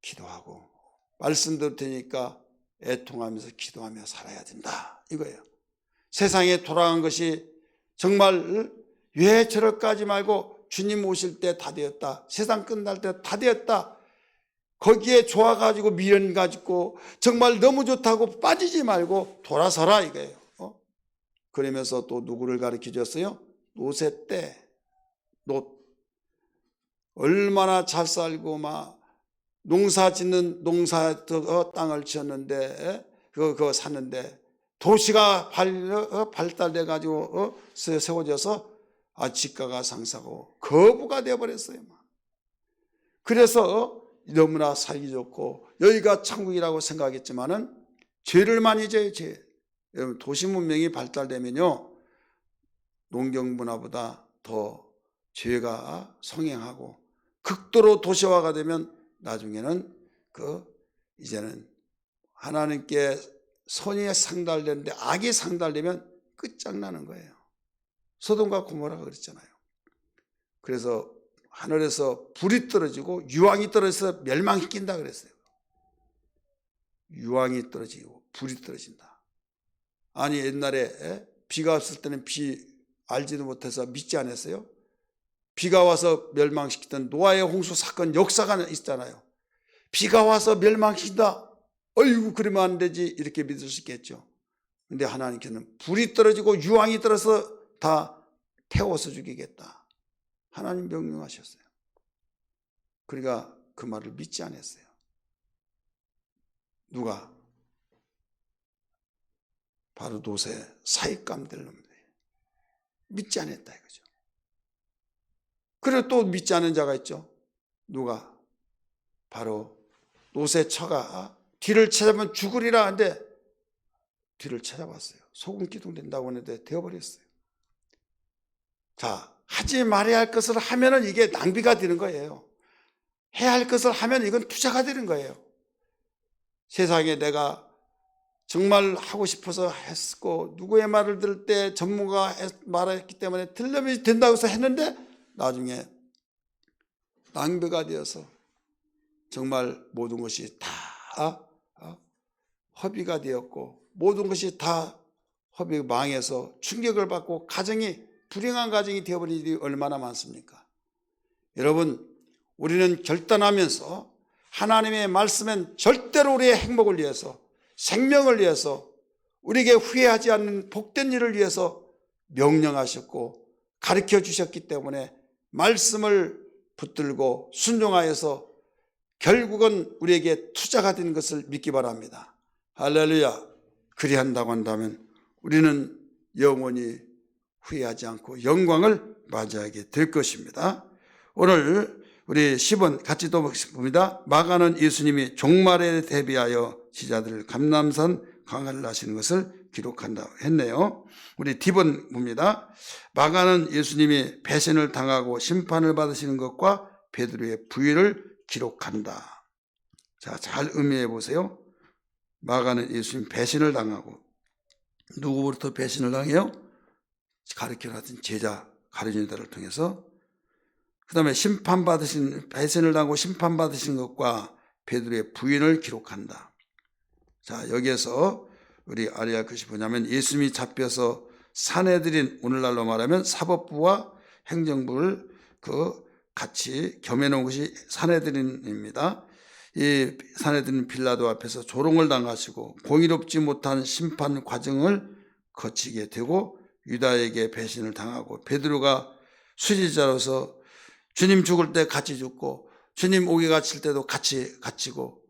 기도하고 말씀 들을 테니까 애통하면서 기도하며 살아야 된다. 이거예요. 세상에 돌아간 것이 정말 왜 저럴까지 말고 주님 오실 때 다 되었다. 세상 끝날 때 다 되었다. 거기에 좋아가지고 미련 가지고 정말 너무 좋다고 빠지지 말고 돌아서라 이거예요. 그러면서 또 누구를 가르쳐 줬어요? 노새 때 롯 얼마나 잘 살고 막 농사 짓는 농사 땅을 지었는데 그거 샀는데 도시가 발달돼 가지고 세워져서 지가가 상승하고 거부가 되어버렸어요. 그래서 너무나 살기 좋고 여기가 천국이라고 생각했지만은 죄를 많이 져요. 죄. 여러분, 도시 문명이 발달되면요, 농경 문화보다 더 죄가 성행하고, 극도로 도시화가 되면 나중에는 이제는 하나님께 선이 상달되는데 악이 상달되면 끝장나는 거예요. 소돔과 고모라가 그랬잖아요. 그래서 하늘에서 불이 떨어지고 유황이 떨어져서 멸망시킨다 그랬어요. 유황이 떨어지고 불이 떨어진다. 아니, 옛날에 비가 없을 때는 비 알지도 못해서 믿지 않았어요? 비가 와서 멸망시키던 노아의 홍수 사건 역사가 있잖아요. 비가 와서 멸망시킨다. 어이구, 그러면 안 되지. 이렇게 믿을 수 있겠죠. 근데 하나님께는 불이 떨어지고 유황이 떨어서 다 태워서 죽이겠다. 하나님 명령하셨어요. 그러니까 그 말을 믿지 않았어요. 누가? 바로 노새 사익감될 놈들. 믿지 않았다 이거죠. 그리고 또 믿지 않은 자가 있죠. 누가? 바로 노새 처가 뒤를 찾아보면 죽으리라 하는데 뒤를 찾아봤어요. 소금 기둥 된다고 하는데 되어버렸어요. 자, 하지 말아야 할 것을 하면은 이게 낭비가 되는 거예요. 해야 할 것을 하면 이건 투자가 되는 거예요. 세상에 내가 정말 하고 싶어서 했고 누구의 말을 들을 때 전문가가 말했기 때문에 들으면 된다고 해서 했는데 나중에 낭비가 되어서 정말 모든 것이 다 허비가 되었고 모든 것이 다 허비 망해서 충격을 받고 가정이 불행한 가정이 되어버린 일이 얼마나 많습니까? 여러분, 우리는 결단하면서 하나님의 말씀은 절대로 우리의 행복을 위해서, 생명을 위해서, 우리에게 후회하지 않는 복된 일을 위해서 명령하셨고 가르쳐 주셨기 때문에 말씀을 붙들고 순종하여서 결국은 우리에게 투자가 된 것을 믿기 바랍니다. 할렐루야. 그리한다고 한다면 우리는 영원히 후회하지 않고 영광을 맞이하게 될 것입니다. 오늘 우리 10원 같이 또 봅니다. 마가는 예수님이 종말에 대비하여 제자들을 감람산 강화를 하시는 것을 기록한다고 했네요. 우리 D번 봅니다. 마가는 예수님이 배신을 당하고 심판을 받으시는 것과 베드로의 부위를 기록한다. 자, 잘 의미해 보세요. 마가는 예수님 배신을 당하고, 누구부터 배신을 당해요? 가르쳐놨던 제자 가르치는 통해서. 그 다음에 배신을 당하고 심판받으신 것과 베드로의 부인을 기록한다. 자, 여기에서 우리 알아야 것이 뭐냐면 예수님이 잡혀서 산헤드린, 오늘날로 말하면 사법부와 행정부를 같이 겸해놓은 것이 산헤드린입니다. 이 산헤드린 빌라도 앞에서 조롱을 당하시고 공의롭지 못한 심판 과정을 거치게 되고 유다에게 배신을 당하고 베드로가 수지자로서 주님 죽을 때 같이 죽고 주님 오기 갇힐 때도 같이 갇히고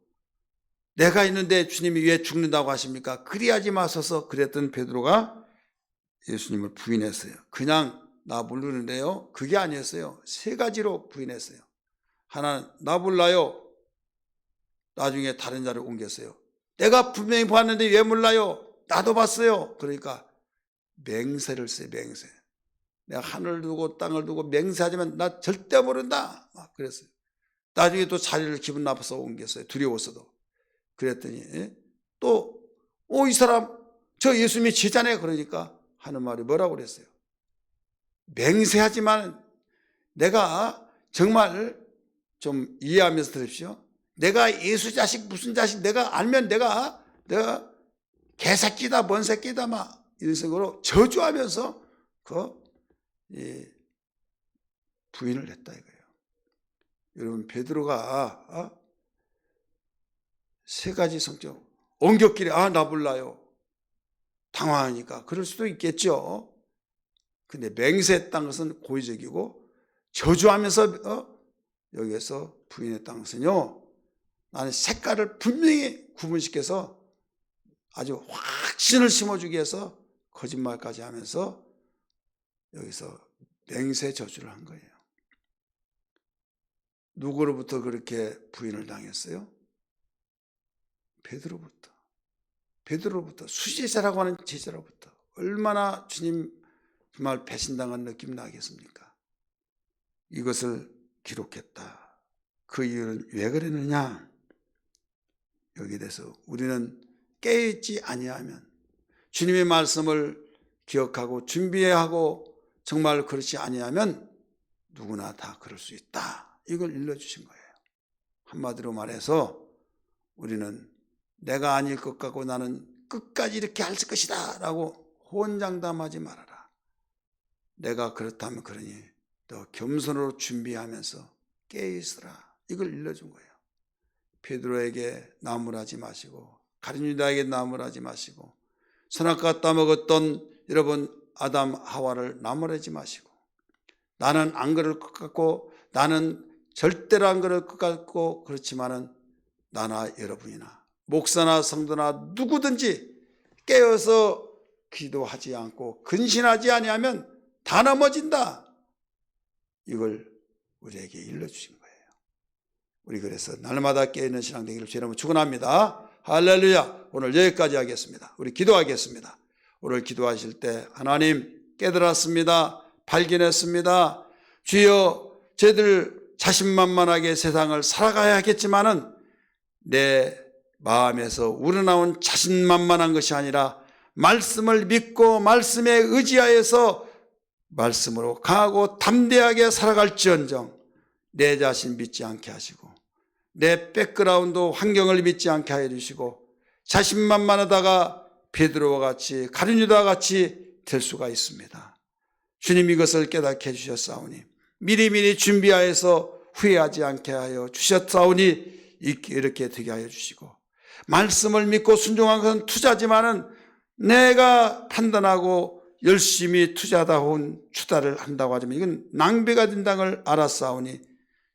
내가 있는데 주님이 왜 죽는다고 하십니까? 그리하지 마소서 그랬던 베드로가 예수님을 부인했어요. 그냥 나 모르는데요. 그게 아니었어요. 세 가지로 부인했어요. 하나는 나 몰라요. 나중에 다른 자를 옮겼어요. 내가 분명히 봤는데 왜 몰라요? 나도 봤어요. 그러니까 맹세를 써요. 맹세. 내가 하늘을 두고 땅을 두고 맹세하지만 나 절대 모른다. 막 그랬어요. 나중에 또 자리를 기분 나빠서 옮겼어요. 두려워서도. 그랬더니 또 이 사람 저 예수님이 제자네 그러니까 하는 말이 뭐라고 그랬어요? 맹세하지만 내가 정말 좀 이해하면서 들으십시오. 내가 예수 자식 무슨 자식 내가 알면 내가 개새끼다 뭔 새끼다 막 이런 식으로 저주하면서 부인을 했다 이거예요. 여러분 베드로가 세 가지 성격 엉겹길에 나 몰라요. 당황하니까 그럴 수도 있겠죠. 근데 맹세했다는 것은 고의적이고 저주하면서 여기에서 부인했다는 것은요. 나는 색깔을 분명히 구분시켜서 아주 확신을 심어주기 위해서 거짓말까지 하면서 여기서 맹세 저주를 한 거예요. 누구로부터 그렇게 부인을 당했어요? 베드로로부터, 수제자라고 하는 제자로부터. 얼마나 주님 정말 배신당한 느낌 나겠습니까? 이것을 기록했다. 그 이유는 왜 그랬느냐? 여기에 대해서 우리는 깨어있지 아니하면, 주님의 말씀을 기억하고 준비하고 정말 그렇지 아니하면 누구나 다 그럴 수 있다. 이걸 일러주신 거예요. 한마디로 말해서 우리는 내가 아닐 것 같고 나는 끝까지 이렇게 할 것이다 라고 호언장담하지 말아라. 내가 그렇다면 그러니 더 겸손으로 준비하면서 깨어있으라. 이걸 일러준 거예요. 베드로에게 나무라지 마시고 가룟 유다에게 나무라지 마시고 선악과 따먹었던 여러분 아담 하와를 나무라지 마시고 나는 안 그럴 것 같고 나는 절대로 안 그럴 것 같고 그렇지만은 나나 여러분이나 목사나 성도나 누구든지 깨어서 기도하지 않고 근신하지 아니하면 다 넘어진다. 이걸 우리에게 일러주신 거예요. 우리 그래서 날마다 깨어있는 신앙 되기를 주의 이름으로 축원합니다. 할렐루야. 오늘 여기까지 하겠습니다. 우리 기도하겠습니다. 오늘 기도하실 때 하나님 깨달았습니다. 발견했습니다. 주여 저희들 자신만만하게 세상을 살아가야 하겠지만은 내 마음에서 우러나온 자신만만한 것이 아니라 말씀을 믿고 말씀에 의지하여서 말씀으로 강하고 담대하게 살아갈지언정 내 자신 믿지 않게 하시고 내 백그라운드 환경을 믿지 않게 하여 주시고 자신만만하다가 베드로와 같이 가룟 유다와 같이 될 수가 있습니다. 주님 이것을 깨닫게 해주셨사오니 미리미리 준비하여서 후회하지 않게 하여 주셨사오니 이렇게 되게 하여 주시고 말씀을 믿고 순종한 것은 투자지만은 내가 판단하고 열심히 투자하다 온 투자를 한다고 하지만 이건 낭비가 된다는 걸 알았사오니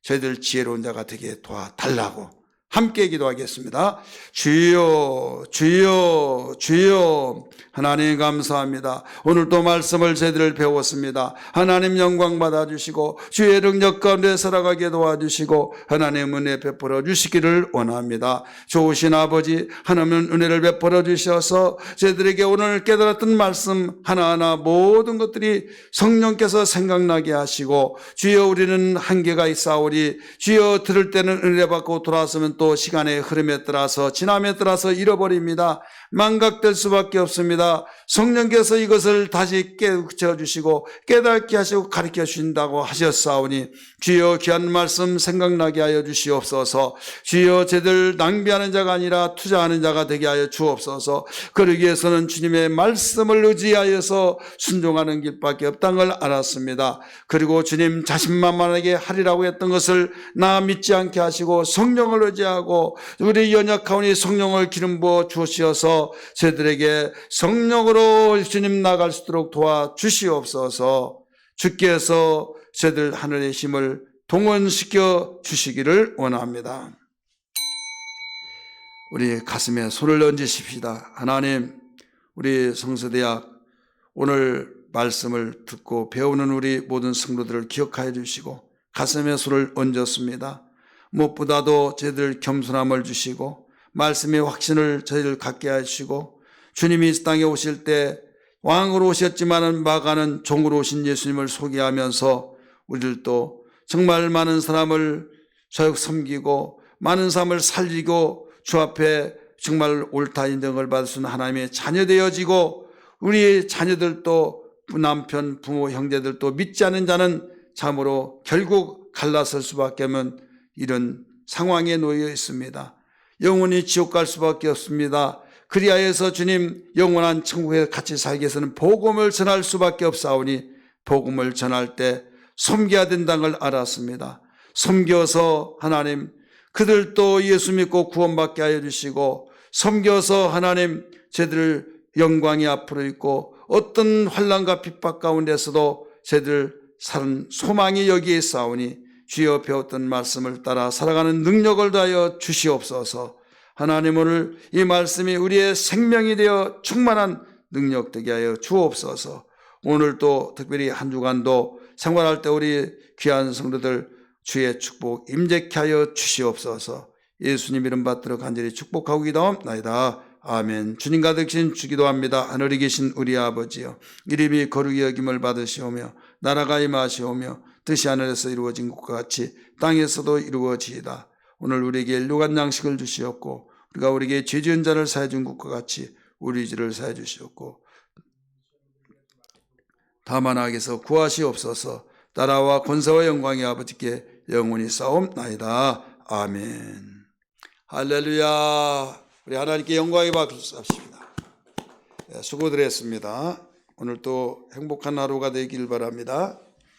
저희들 지혜로운 자가 되게 도와달라고 함께 기도하겠습니다. 주여 주여 주여 하나님 감사합니다. 오늘도 말씀을 저희들 배웠습니다. 하나님 영광 받아주시고 주의 능력 가운데 살아가게 도와주시고 하나님 은혜 베풀어 주시기를 원합니다. 좋으신 아버지 하나님 은혜를 베풀어 주셔서 저희들에게 오늘 깨달았던 말씀 하나하나 모든 것들이 성령께서 생각나게 하시고 주여 우리는 한계가 있사오니 주여 들을 때는 은혜 받고 돌아서면 또 시간의 흐름에 따라서 지남에 따라서 잃어버립니다. 망각될 수밖에 없습니다. 성령께서 이것을 다시 깨우쳐 주시고 깨닫게 하시고 가르쳐 주신다고 하셨사오니 주여 귀한 말씀 생각나게 하여 주시옵소서. 주여 저희들 낭비하는 자가 아니라 투자하는 자가 되게 하여 주옵소서. 그러기 위해서는 주님의 말씀을 의지하여서 순종하는 길밖에 없다는 걸 알았습니다. 그리고 주님 자신만만하게 하리라고 했던 것을 나 믿지 않게 하시고 성령을 의지하고 우리 연약하오니 성령을 기름 부어 주시어서 저희들에게 성령으로 주님 나갈 수 있도록 도와주시옵소서. 주께서 저희들 하늘의 힘을 동원시켜 주시기를 원합니다. 우리 가슴에 손을 얹으십시다. 하나님, 우리 성서대학 오늘 말씀을 듣고 배우는 우리 모든 성도들을 기억하여 주시고 가슴에 손을 얹었습니다. 무엇보다도 저희들 겸손함을 주시고 말씀의 확신을 저희들 갖게 하시고 주님이 이 땅에 오실 때 왕으로 오셨지만은 마가는 종으로 오신 예수님을 소개하면서 우리들도 정말 많은 사람을 섬기고 많은 사람을 살리고 주 앞에 정말 옳다 인정을 받을 수 있는 하나님의 자녀 되어지고 우리 자녀들도 남편, 부모, 형제들도 믿지 않는 자는 참으로 결국 갈라설 수밖에 없는 이런 상황에 놓여 있습니다. 영원히 지옥 갈 수밖에 없습니다. 그리하여서 주님 영원한 천국에 같이 살기 위해서는 복음을 전할 수밖에 없사오니 복음을 전할 때 섬겨야 된다는 걸 알았습니다. 섬겨서 하나님 그들도 예수 믿고 구원받게 하여 주시고 섬겨서 하나님 저희들 영광이 앞으로 있고 어떤 환난과 핍박 가운데서도 저희들 사는 소망이 여기에 있사오니 주여 배웠던 말씀을 따라 살아가는 능력을 다하여 주시옵소서. 하나님 오늘 이 말씀이 우리의 생명이 되어 충만한 능력 되게 하여 주옵소서. 오늘 또 특별히 한 주간도 생활할 때 우리 귀한 성도들 주의 축복 임재케 하여 주시옵소서. 예수님 이름 받들어 간절히 축복하고 기도하옵나이다. 아멘. 주님 가득신 주기도합니다. 하늘에 계신 우리 아버지여, 이름이 거룩히 여김을 받으시오며 나라가 임하시오며 뜻이 하늘에서 이루어진 것과 같이 땅에서도 이루어지이다. 오늘 우리에게 일용할 양식을 주시옵고 우리가 우리에게 죄 지은 자를 사해 준 것과 같이 우리 죄를 사해 주시옵고 다만 악에서 구하시옵소서. 나라와 권세와 영광이 아버지께 영원히 싸움나이다. 아멘. 할렐루야. 우리 하나님께 영광의 박수 합시다. 수고들 했습니다. 오늘 또 행복한 하루가 되길 바랍니다.